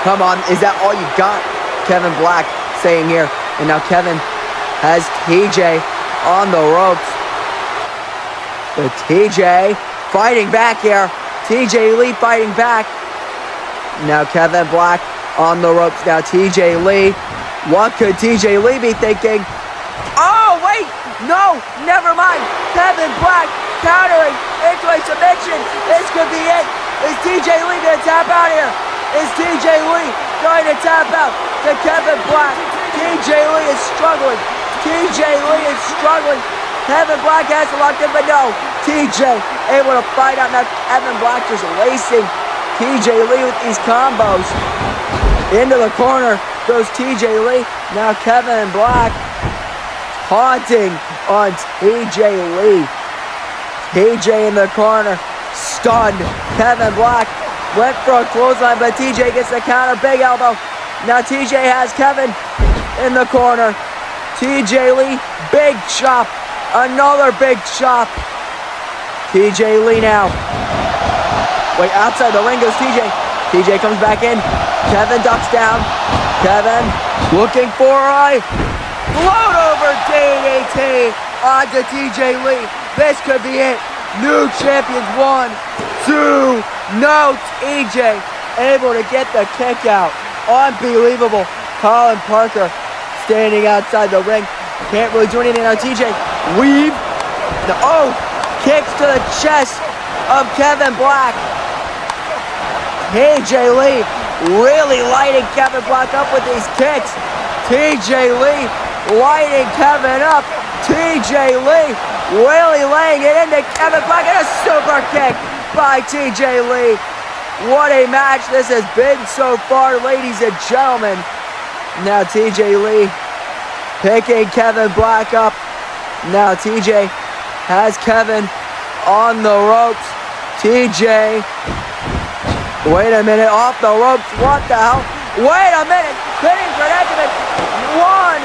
Come on, is that all you got? Kevin Black saying here. And now Kevin has TJ on the ropes. But TJ fighting back here. TJ Lee fighting back. Now Kevin Black on the ropes. Now TJ Lee. What could TJ Lee be thinking? Oh, wait. No, never mind. Kevin Black countering into a submission. This could be it. Is TJ Lee going to tap out here? Is TJ Lee going to tap out to Kevin Black? TJ Lee is struggling. TJ Lee is struggling. Kevin Black has to lock in, but no. TJ able to fight out. Now Kevin Black just lacing TJ Lee with these combos. Into the corner goes TJ Lee. Now Kevin Black taunting on TJ Lee. TJ in the corner, stunned. Kevin Black went for a clothesline, but TJ gets the counter, big elbow. Now TJ has Kevin in the corner. TJ Lee, big chop, another big chop. TJ Lee now. Wait, outside the ring goes TJ. TJ comes back in. Kevin ducks down. Kevin looking for a float over DDT onto TJ Lee. This could be it. New champions 1, 2. No, TJ able to get the kick out. Unbelievable. Collin Parker standing outside the ring. Can't really do anything now. TJ weave. Kicks to the chest of Kevin Black. TJ Lee really lighting Kevin Black up with these kicks. TJ Lee lighting Kevin up. TJ Lee really laying it into Kevin Black, and a super kick by TJ Lee. What a match this has been so far, ladies and gentlemen. Now TJ Lee picking Kevin Black up. Now TJ has Kevin on the ropes. TJ, wait a minute, off the ropes. What the hell? Wait a minute, pinning predicament. 1,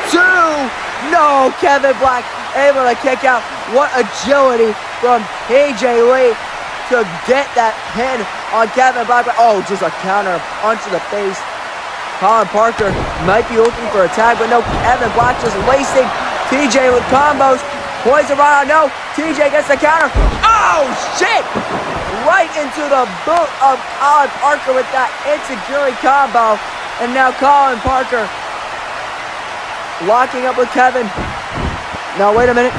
2. No, Kevin Black able to kick out. What agility from TJ Lee to get that pin on Kevin Black. Oh, just a counter punch to the face. Collin Parker might be looking for a tag, but no, Kevin Black just lacing TJ with combos. Poison right on, no. TJ gets the counter. Oh, shit! Right into the boot of Collin Parker with that insecurity combo. And now Collin Parker locking up with Kevin. Now, wait a minute.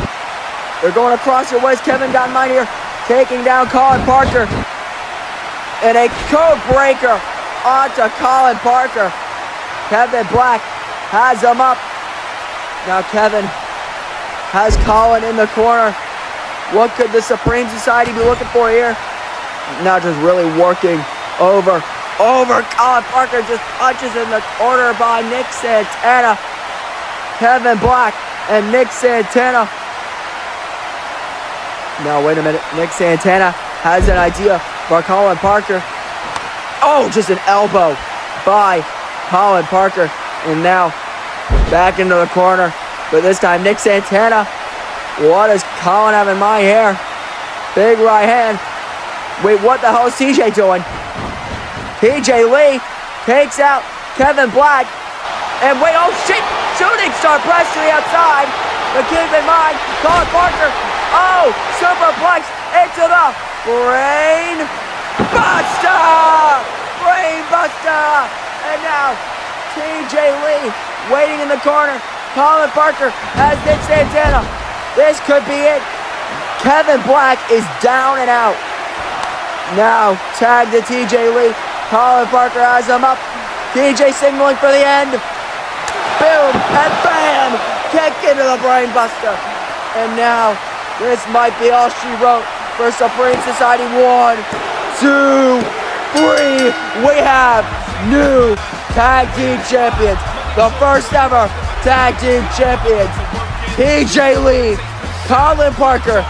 They're going across your waist. Kevin got in mind here. Taking down Collin Parker. And a code breaker onto Collin Parker. Kevin Black has him up. Now Kevin has Collin in the corner. What could the Supreme Society be looking for here? Now just really working over Collin Parker. Just punches in the corner by Nick Santana. Kevin Black and Nick Santana. Now, wait a minute. Nick Santana has an idea for Collin Parker. Oh, just an elbow by Collin Parker. And now, back into the corner. But this time, Nick Santana. What does Collin have in mind here? Big right hand. Wait, what the hell is TJ doing? TJ Lee takes out Kevin Black. And wait, oh shit! Shooting star press to the outside. But keep in mind, Collin Parker, oh, superplex into the brain buster! Brain buster! And now, TJ Lee waiting in the corner. Collin Parker has Nick Santana. This could be it. Kevin Black is down and out. Now, tag to TJ Lee. Collin Parker has him up. TJ signaling for the end. Boom and bam! Kick into the brain buster. And now, this might be all she wrote for Supreme Society 1, 2, 3. We have new tag team champions. The first ever tag team champions. TJ Lee, Collin Parker,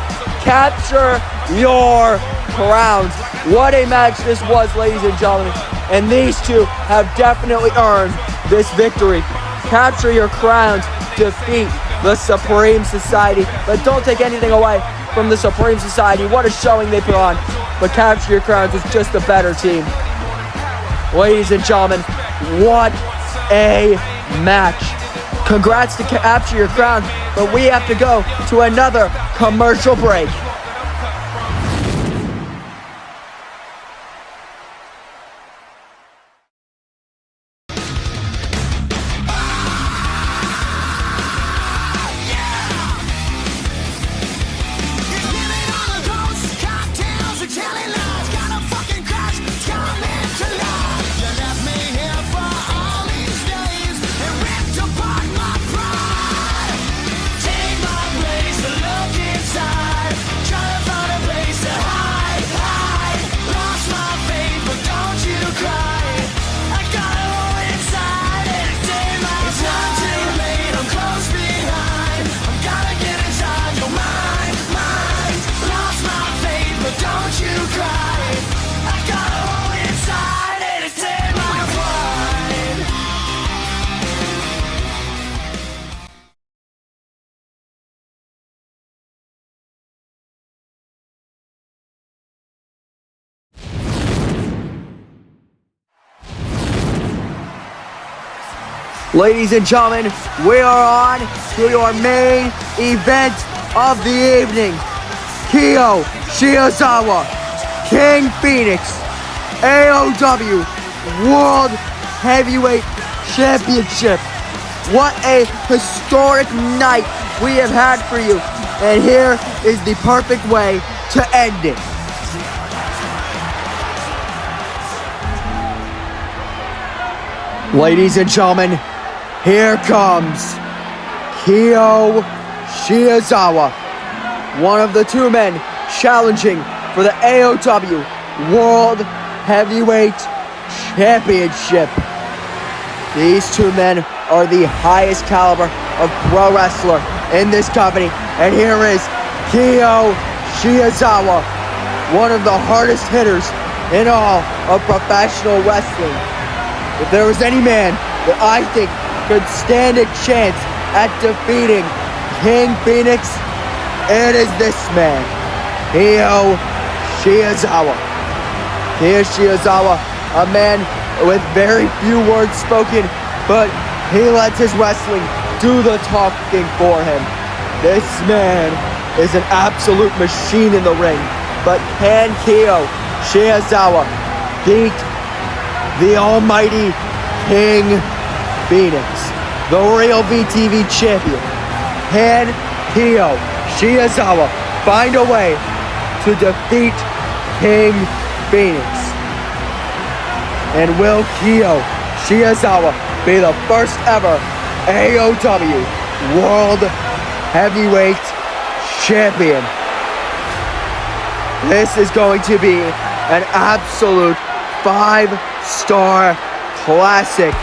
capture your crowns. What a match this was, ladies and gentlemen. And these two have definitely earned this victory. Capture your crowns, defeat the Supreme Society. But don't take anything away from the Supreme Society. What a showing they put on. But Capture Your Crowns is just a better team. Ladies and gentlemen, what a match. Congrats to Capture Your Crown, but we have to go to another commercial break. Ladies and gentlemen, we are on to your main event of the evening. Shiozawa, King Phoenix, AOW World Heavyweight Championship. What a historic night we have had for you. And here is the perfect way to end it. Ladies and gentlemen, here comes Shiozawa, one of the two men challenging for the AOW World Heavyweight Championship. These two men are the highest caliber of pro wrestler in this company. And here is Shiozawa, one of the hardest hitters in all of professional wrestling. If there was any man that I think could stand a chance at defeating King Phoenix, it is this man, Shiozawa. Shiozawa, a man with very few words spoken, but he lets his wrestling do the talking for him. This man is an absolute machine in the ring. But can Shiozawa beat the almighty King Phoenix, the real VTV champion? Can Shiozawa find a way to defeat King Phoenix? And will Shiozawa be the first ever AOW World Heavyweight Champion? This is going to be an absolute 5-star classic.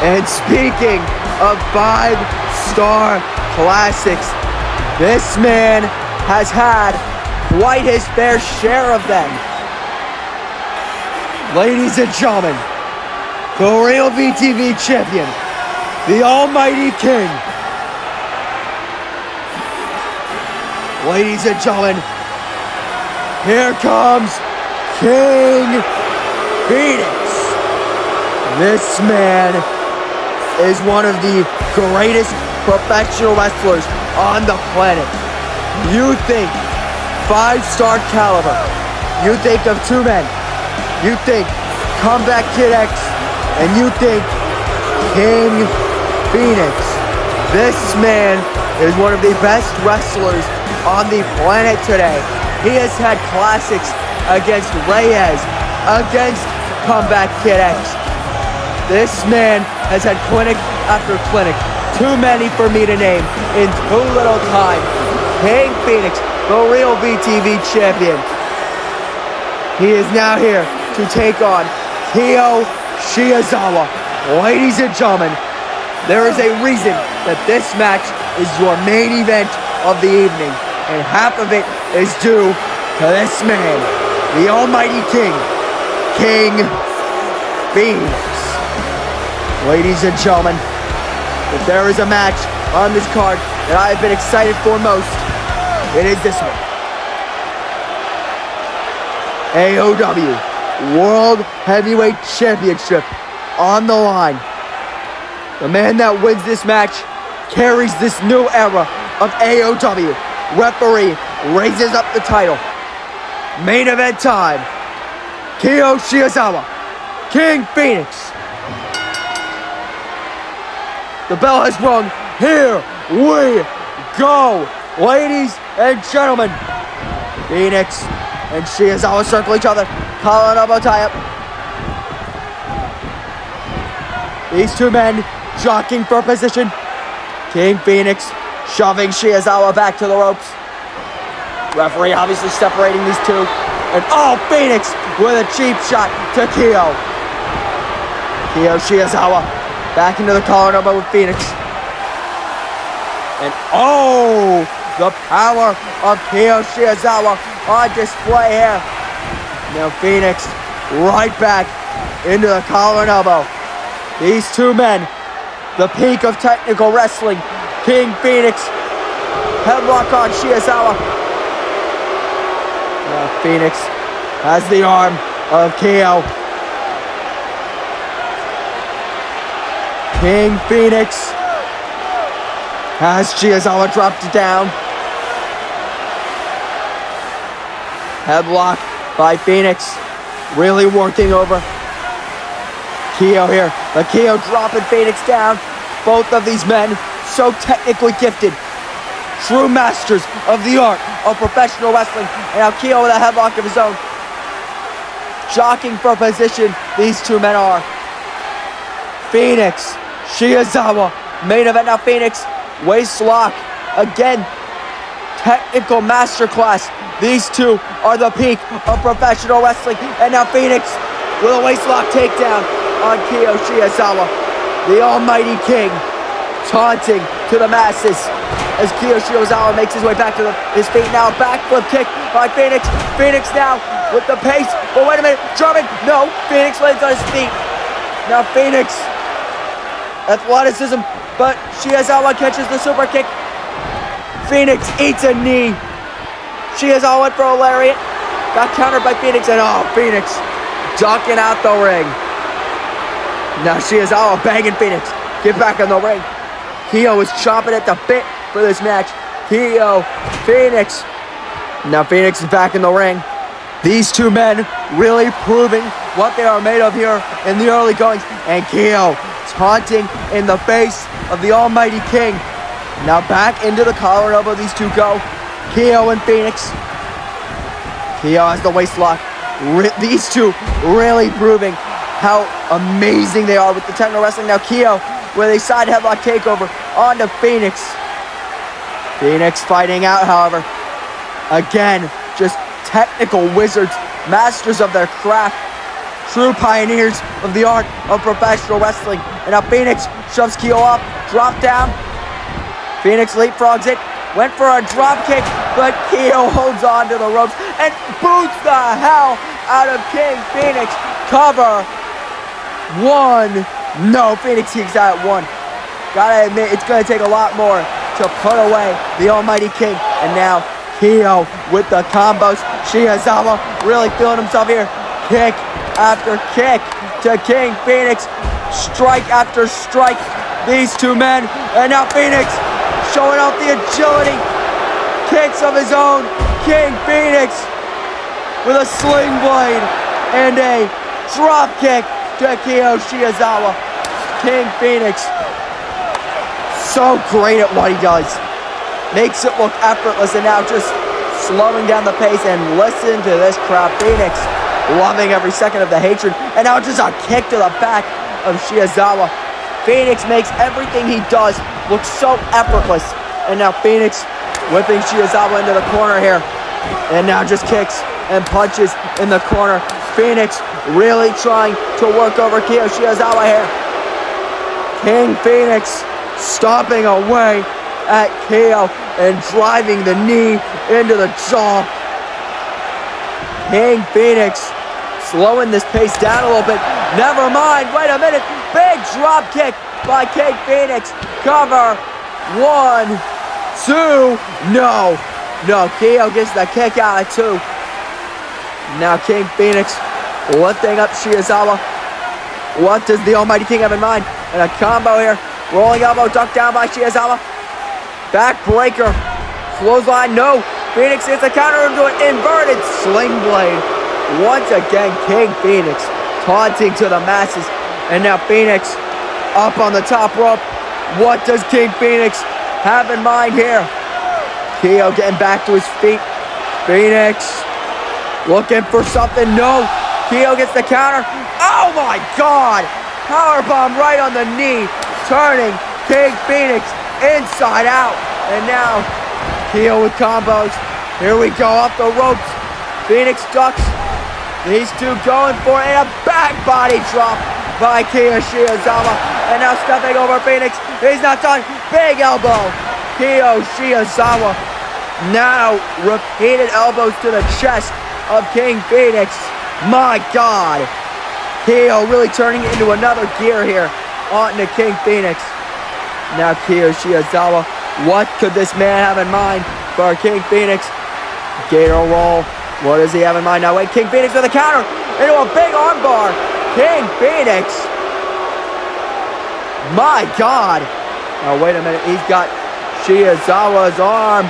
And speaking of 5-star classics, this man has had quite his fair share of them. Ladies and gentlemen, the real VTV champion, the almighty King. Ladies and gentlemen, here comes King Phoenix. This man is one of the greatest professional wrestlers on the planet. You think 5-star caliber. You think of two men. You think Comeback Kid X, and you think King Phoenix. This man is one of the best wrestlers on the planet today. He has had classics against Reyes, against Comeback Kid X. This man has had clinic after clinic. Too many for me to name in too little time. King Phoenix, the real VTV champion. He is now here to take on Shiozawa. Ladies and gentlemen, there is a reason that this match is your main event of the evening, and half of it is due to this man, the Almighty King, King Phoenix. Ladies and gentlemen, if there is a match on this card that I have been excited for most, it is this one. AOW World Heavyweight Championship on the line. The man that wins this match carries this new era of AOW. Referee raises up the title. Main event time. Shiozawa, King Phoenix. The bell has rung. Here we go. Ladies and gentlemen. Phoenix and Shiozawa circle each other. Collar and elbow tie up. These two men jockeying for position. King Phoenix shoving Shiozawa back to the ropes. Referee obviously separating these two. And Phoenix with a cheap shot to Shiozawa back into the collar and elbow with Phoenix. And the power of Shiozawa on display here. Now Phoenix right back into the collar and elbow. These two men, the peak of technical wrestling. King Phoenix, headlock on Shiozawa. Now Phoenix has the arm of KO. King Phoenix has Shiozawa dropped it down. Headlock by Phoenix, really working over Keo here. The Keo dropping Phoenix down. Both of these men so technically gifted. True masters of the art of professional wrestling. And now Keo with a headlock of his own. Jockeying for position, these two men are. Phoenix, Shiozawa, main event now Phoenix. Waist lock, again, technical masterclass. These two are the peak of professional wrestling. And now Phoenix with a waist lock takedown on Shiozawa. The Almighty King taunting to the masses as Shiozawa makes his way back to his feet. Now backflip kick by Phoenix. Phoenix now with the pace. But wait a minute, German. No, Phoenix lands on his feet. Now Phoenix, athleticism, but Shiozawa catches the super kick. Phoenix eats a knee. Shiozawa went for a lariat. Got countered by Phoenix, and Phoenix ducking out the ring. Now Shiozawa begging Phoenix, get back in the ring. Keo is chomping at the bit for this match. Keo, Phoenix. Now Phoenix is back in the ring. These two men really proving what they are made of here in the early goings. And Keo taunting in the face of the Almighty King. Now back into the collar and elbow these two go. Keo and Phoenix. Keo has the waist lock. These two really proving how amazing they are with the technical wrestling. Now Keo with a side headlock takeover onto Phoenix. Phoenix fighting out, however. Again, just technical wizards, masters of their craft, true pioneers of the art of professional wrestling. And now Phoenix shoves Keo off, drop down. Phoenix leapfrogs it, went for a drop kick, but Keo holds on to the ropes and boots the hell out of King Phoenix. Cover. One. No, Phoenix kicks out at one. Gotta admit, it's gonna take a lot more to put away the Almighty King. And now Keo with the combos. Shiozawa really feeling himself here. Kick after kick to King Phoenix. Strike after strike these two men. And now Phoenix showing off the agility. Kicks of his own. King Phoenix with a sling blade and a drop kick to Shiozawa. King Phoenix, so great at what he does. Makes it look effortless, and now just slowing down the pace. And listen to this crowd. Phoenix loving every second of the hatred. And now just a kick to the back of Shiozawa. Phoenix makes everything he does look so effortless. And now Phoenix whipping Shiozawa into the corner here. And now just kicks and punches in the corner. Phoenix really trying to work over Shiozawa here. King Phoenix stomping away at KO and driving the knee into the jaw. King Phoenix slowing this pace down a little bit. Never mind, wait a minute. Big drop kick by King Phoenix. Cover. 1, 2. No, KO gets the kick out of 2. Now King Phoenix lifting up Shiozawa. What does the Almighty King have in mind? And a combo here. Rolling elbow, ducked down by Shiozawa. Backbreaker. Clothesline, no. Phoenix hits a counter into an inverted sling blade. Once again, King Phoenix taunting to the masses. And now Phoenix up on the top rope. What does King Phoenix have in mind here? KO getting back to his feet. Phoenix looking for something. No. KO gets the counter. Oh my God! Powerbomb right on the knee. Turning King Phoenix inside out. And now KO with combos. Here we go off the ropes. Phoenix ducks. These two going for it. A back body drop by Shiozawa. And now stepping over Phoenix. He's not done. Big elbow. Shiozawa. Now repeated elbows to the chest of King Phoenix. My God. KO really turning it into another gear here onto King Phoenix. Now Shiozawa. What could this man have in mind for King Phoenix? Gator roll. What does he have in mind now? Wait, King Phoenix with a counter into a big armbar. King Phoenix. My God. Now wait a minute. He's got Shiozawa's arm.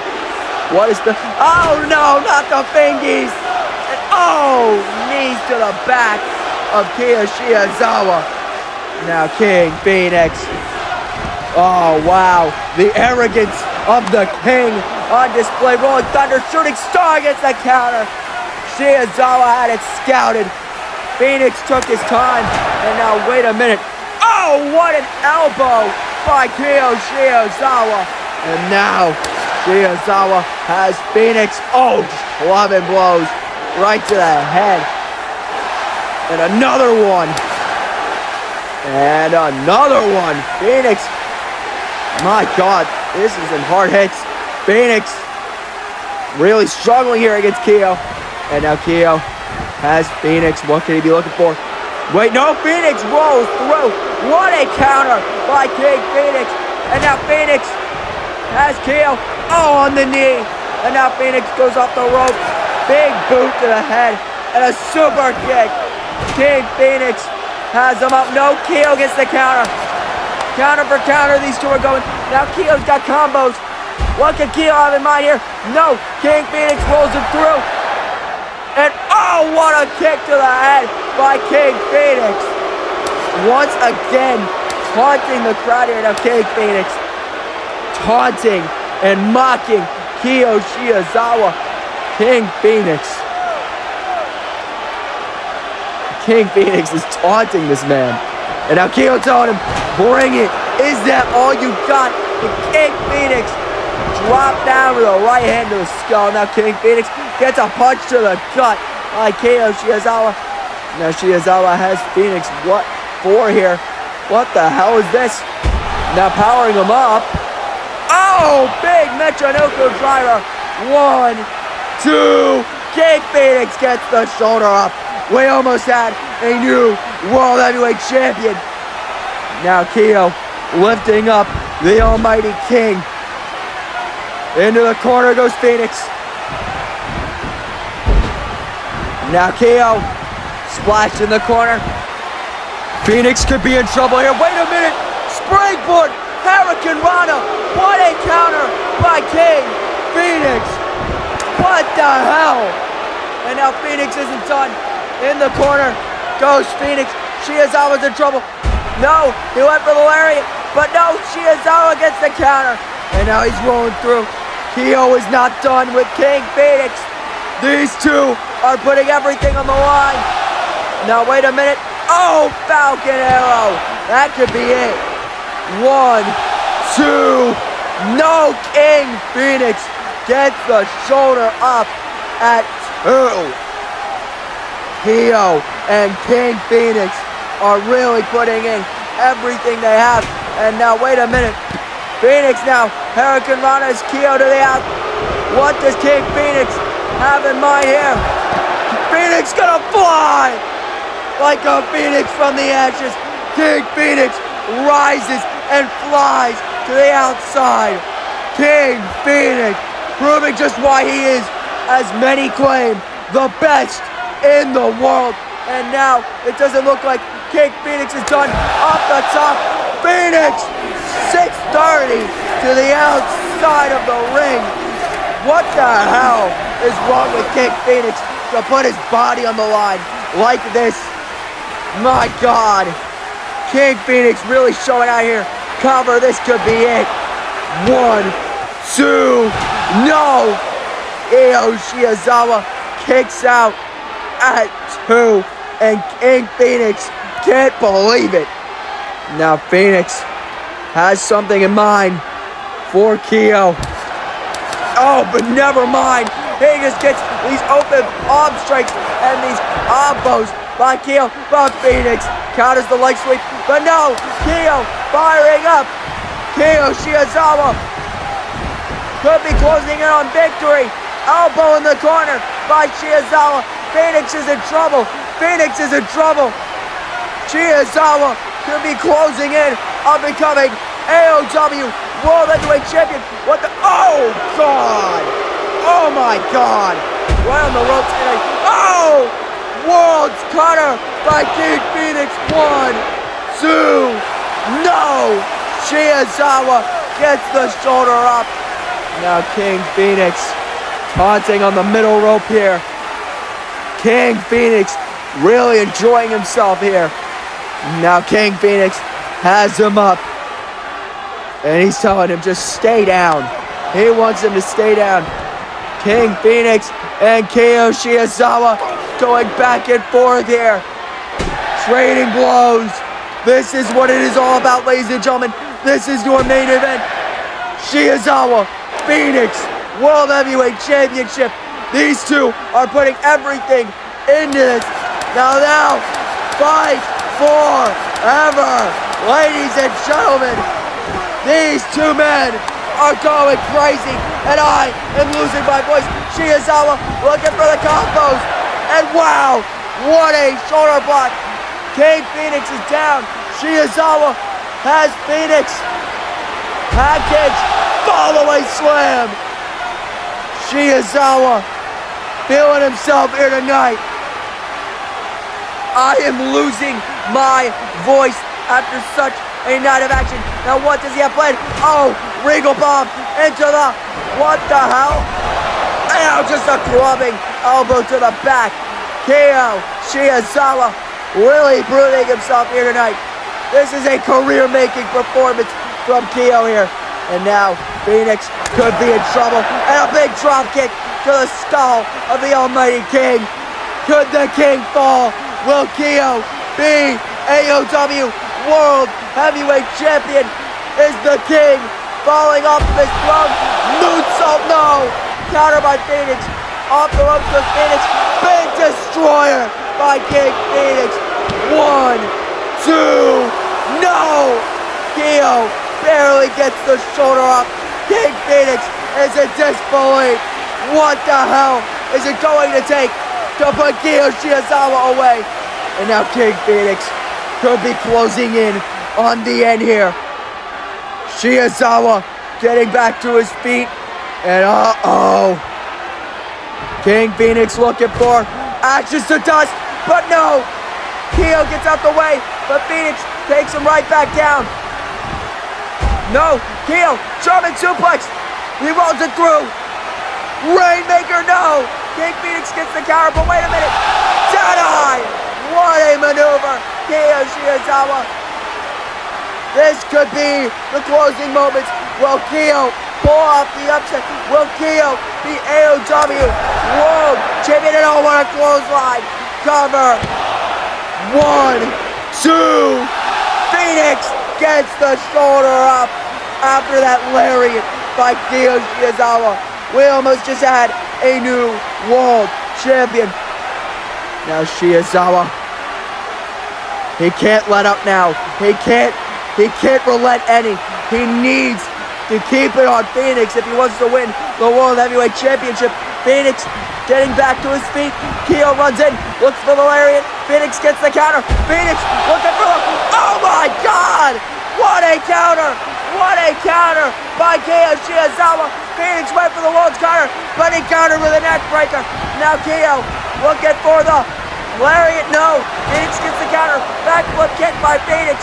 What is the... Oh no, not the fingies. And oh, knees to the back of Shiozawa. Now King Phoenix. Oh wow. The arrogance of the king on display. Rolling Thunder, shooting star against the counter. Shiozawa had it scouted. Phoenix took his time. And now wait a minute. Oh, what an elbow by Shiozawa. And now Shiozawa has Phoenix. Oh, just clubbing blows right to the head. And another one. And another one. Phoenix. My God, this is in hard hits. Phoenix really struggling here against KO. And now KO has Phoenix. What can he be looking for? Wait, no, Phoenix rolls through. What a counter by King Phoenix. And now Phoenix has KO. Oh, on the knee. And now Phoenix goes off the rope. Big boot to the head. And a super kick. King Phoenix has him up. No, KO gets the counter. Counter for counter, these two are going. Now KO's got combos. What can KO have in mind here? No, King Phoenix rolls him through. And oh, what a kick to the head by King Phoenix. Once again, taunting the crowd here. Now King Phoenix taunting and mocking Shiozawa. King Phoenix. King Phoenix is taunting this man. And now KO telling him, bring it. Is that all you got? And King Phoenix dropped down with a right hand to the skull. Now King Phoenix gets a punch to the gut by Shiozawa. Now Shiozawa has Phoenix. What for here? What the hell is this? Now powering him up. Oh, big Michinoku driver. 1, 2. King Phoenix gets the shoulder up. We almost had a new World Heavyweight Champion. Now KO lifting up the Almighty King. Into the corner goes Phoenix. Now KO splashed in the corner. Phoenix could be in trouble here. Wait a minute. springboard Hurricane Rana. What a counter by King Phoenix. What the hell? And now Phoenix isn't done. In the corner goes Phoenix. Shiozawa's in trouble. No, he went for the lariat, but no, Shiozawa gets the counter. And now he's rolling through. Keo is not done with King Phoenix. These two are putting everything on the line. Now wait a minute. Oh, Falcon Arrow. That could be it. 1, 2. No, King Phoenix gets the shoulder up at 2. Keo and King Phoenix are really putting in everything they have. And now wait a minute. Phoenix now, Hurricane Rana is Keo to the out. What does King Phoenix have in mind here? Phoenix gonna fly! Like a phoenix from the ashes, King Phoenix rises and flies to the outside. King Phoenix proving just why he is, as many claim, the best in the world. And now it doesn't look like King Phoenix is done. Off the top, Phoenix 630 to the outside of the ring. What the hell is wrong with King Phoenix to put his body on the line like this? My God. King Phoenix really showing out here. Cover, this could be it. 1, 2, no. Shiozawa kicks out at 2. And King Phoenix can't believe it. Now Phoenix has something in mind for Keo. Oh, but never mind. He just gets these open arm strikes and these combos by Keo. But Phoenix counters the leg sweep. But no, Keo firing up. Keo Shiozawa could be closing in on victory. Elbow in the corner by Shiozawa. Phoenix is in trouble. Phoenix is in trouble. Shiozawa could be closing in on becoming AOW World Heavyweight Champion. What the? Oh, God. Oh, my God. Right on the ropes. And oh! World's cutter by King Phoenix. 1, 2. No! Shiozawa gets the shoulder up. Now King Phoenix taunting on the middle rope here. King Phoenix really enjoying himself here. Now King Phoenix has him up. And he's telling him just stay down. He wants him to stay down. King Phoenix and Keo Shiozawa going back and forth here. Trading blows. This is what it is all about, ladies and gentlemen. This is your main event. Shiozawa, Phoenix, World Heavyweight Championship. These two are putting everything into this. Now, fight forever. Ladies and gentlemen, these two men are going crazy, and I am losing my voice. Shiozawa looking for the combos, and wow, what a shoulder block. King Phoenix is down. Shiozawa has Phoenix. Package, follow-away slam. Shiozawa feeling himself here tonight. I am losing my voice after such a night of action. Now what does he have planned? Oh, Regal Bomb into the, what the hell? And now just a clubbing elbow to the back. Keo Shiozawa really proving himself here tonight. This is a career-making performance from Keo here. And now Phoenix could be in trouble. And a big drop kick to the skull of the Almighty King. Could the King fall? Will Keo be AOW World Heavyweight Champion? Is the King falling off of his throne? Moonsault, no! Counter by Phoenix. Off the ropes with Phoenix. Big destroyer by King Phoenix. 1, 2, no! Keo barely gets the shoulder up. King Phoenix is in disbelief. What the hell is it going to take to put Keo Shiozawa away? And now King Phoenix could be closing in on the end here. Shiozawa getting back to his feet. And uh-oh. King Phoenix looking for ashes to dust. But no. Keo gets out the way. But Phoenix takes him right back down. No, heel, German suplex. He rolls it through. Rainmaker, no. King Phoenix gets the counter, but wait a minute. Deadeye. What a maneuver. Keo Shiozawa. This could be the closing moments. Will Keo pull off the upset? Will Keo be AOW World Champion? And oh, what a clothesline. Cover. 1, 2. Phoenix gets the shoulder up after that lariat by Keo Shiozawa. We almost just had a new world champion. Now Shiozawa, he can't let up now. He can't relent any. He needs to keep it on Phoenix if he wants to win the World Heavyweight Championship. Phoenix getting back to his feet. Keo runs in, looks for the lariat. Phoenix gets the counter. Phoenix looking for the... Oh my God! What a counter! What a counter by Keo Shiozawa. Phoenix went for the world's counter, but he countered with a neck breaker. Now Keo looking for the lariat. No. Phoenix gets the counter. Backflip kick by Phoenix.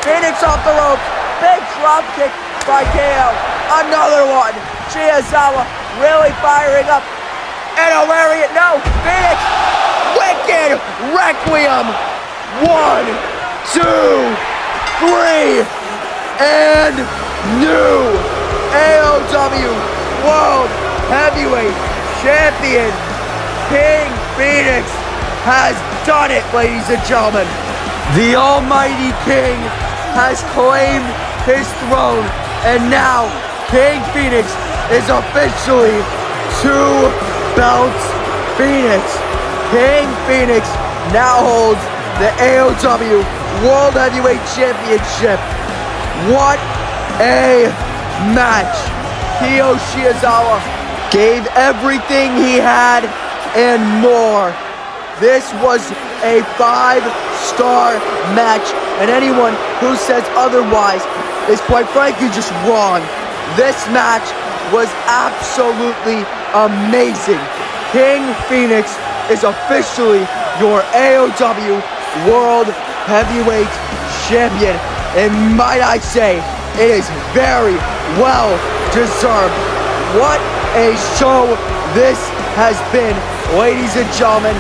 Phoenix off the ropes. Big drop kick by Keo. Another one. Shiozawa really firing up. And a lariat. No. Phoenix. Wicked Requiem. 1, 2, 3. And new AOW World Heavyweight Champion King Phoenix has done it, ladies and gentlemen. The Almighty King has claimed his throne, and now King Phoenix is officially 2 belts Phoenix. King Phoenix now holds the AOW World Heavyweight Championship. What a match. Keo Shiozawa gave everything he had and more. This was a 5-star match, and anyone who says otherwise is quite frankly just wrong. This match was absolutely amazing. King Phoenix is officially your AOW World Heavyweight Champion. And might I say, it is very well deserved. What a show this has been, ladies and gentlemen.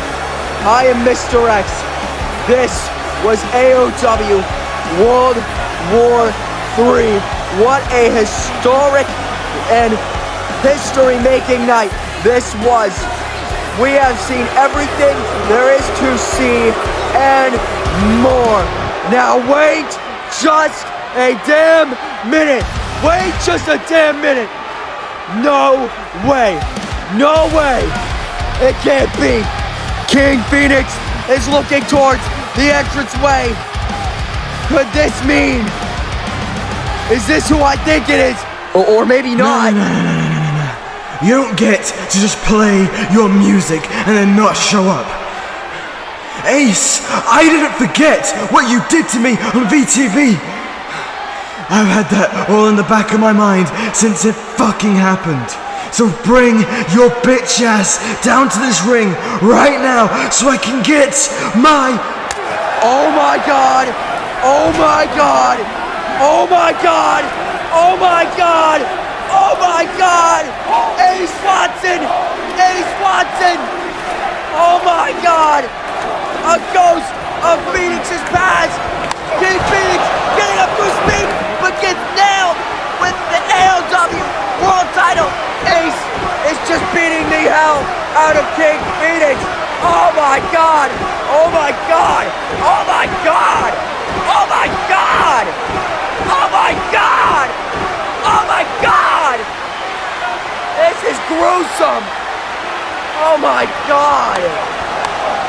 I am Mr. X. This was AOW World War III. What a historic and history-making night this was. We have seen everything there is to see and more. Now wait just a damn minute. Wait just a damn minute. No way. No way. It can't be. King Phoenix is looking towards the entranceway. Could this mean? Is this who I think it is? Or maybe not. No. You don't get to just play your music and then not show up. Ace, I didn't forget what you did to me on VTV. I've had that all in the back of my mind since it fucking happened. So bring your bitch ass down to this ring right now so I can get my... Oh my God! Oh my God! Oh my God! Oh my God! Oh my God! Ace Watson! Ace Watson! Oh my God! A ghost of Phoenix's past! King Phoenix getting up to speed, but gets nailed with the AOW World title! Ace is just beating the hell out of King Phoenix! Oh my God! Oh my God! Oh my God! Oh my God! Oh my God! Oh my God! This is gruesome! Oh my God!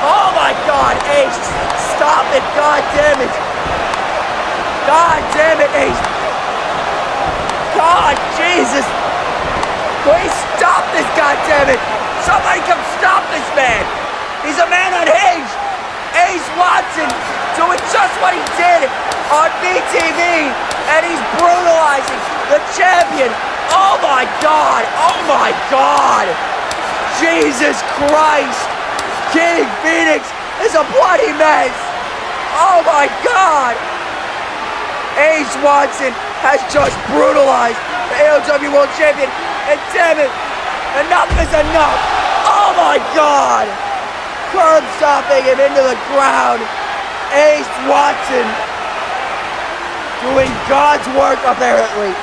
Oh my God, Ace! Stop it, God damn it! God damn it, Ace! God, Jesus! Please stop this, God damn it! Somebody come stop this man! He's a man unhinged! Ace Watson doing just what he did on BTV, and he's brutalizing the champion! Oh my God! Oh my God! Jesus Christ! King Phoenix is a bloody mess! Oh my God! Ace Watson has just brutalized the AOW World Champion. And damn it, enough is enough. Oh my God. Curb stomping him into the ground. Ace Watson doing God's work apparently.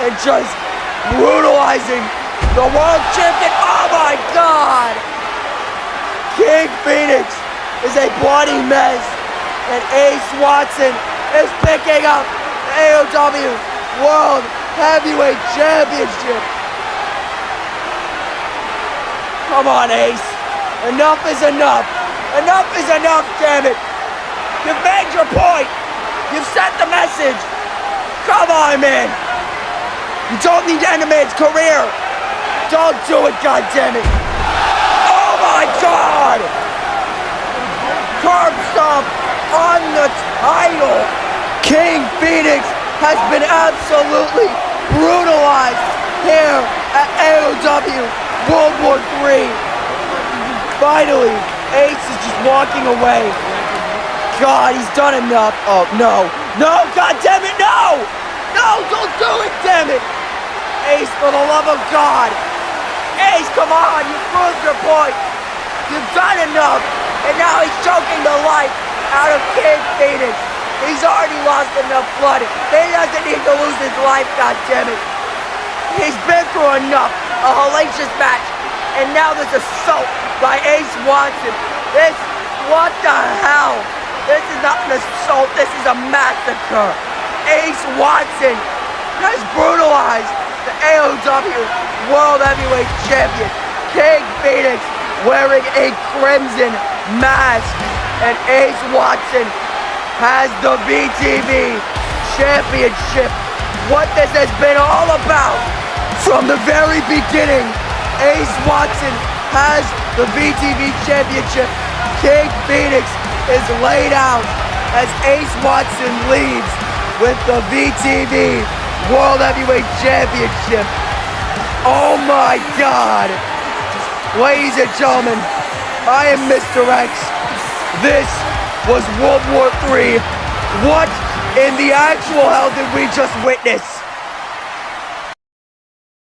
And just brutalizing the World Champion. Oh my God. King Phoenix is a bloody mess. And Ace Watson is picking up the AOW World Heavyweight Championship. Come on, Ace. Enough is enough. Enough is enough, damn it. You've made your point. You've sent the message. Come on, man. You don't need to end a man's career. Don't do it, goddammit. Oh my God. Curb stomp on the title. King Phoenix has been absolutely brutalized here at AOW World War III. Finally, Ace is just walking away. God, he's done enough. Oh, no. No, God damn it, no! No, don't do it, damn it! Ace, for the love of God. Ace, come on, you proved your point. You've done enough. And now he's choking the life out of King Phoenix. He's already lost enough blood. He doesn't need to lose his life, goddammit. He's been through enough. A hellacious match. And now this assault by Ace Watson. What the hell? This is not an assault, this is a massacre. Ace Watson has brutalized the AOW World Heavyweight Champion, King Phoenix, wearing a crimson mask. And Ace Watson has the VTV Championship. What this has been all about from the very beginning. Ace Watson has the VTV Championship. King Phoenix is laid out as Ace Watson leads with the VTV World Heavyweight Championship. Oh my God. Ladies and gentlemen, I am Mr. X. This was World War III. What in the actual hell did we just witness?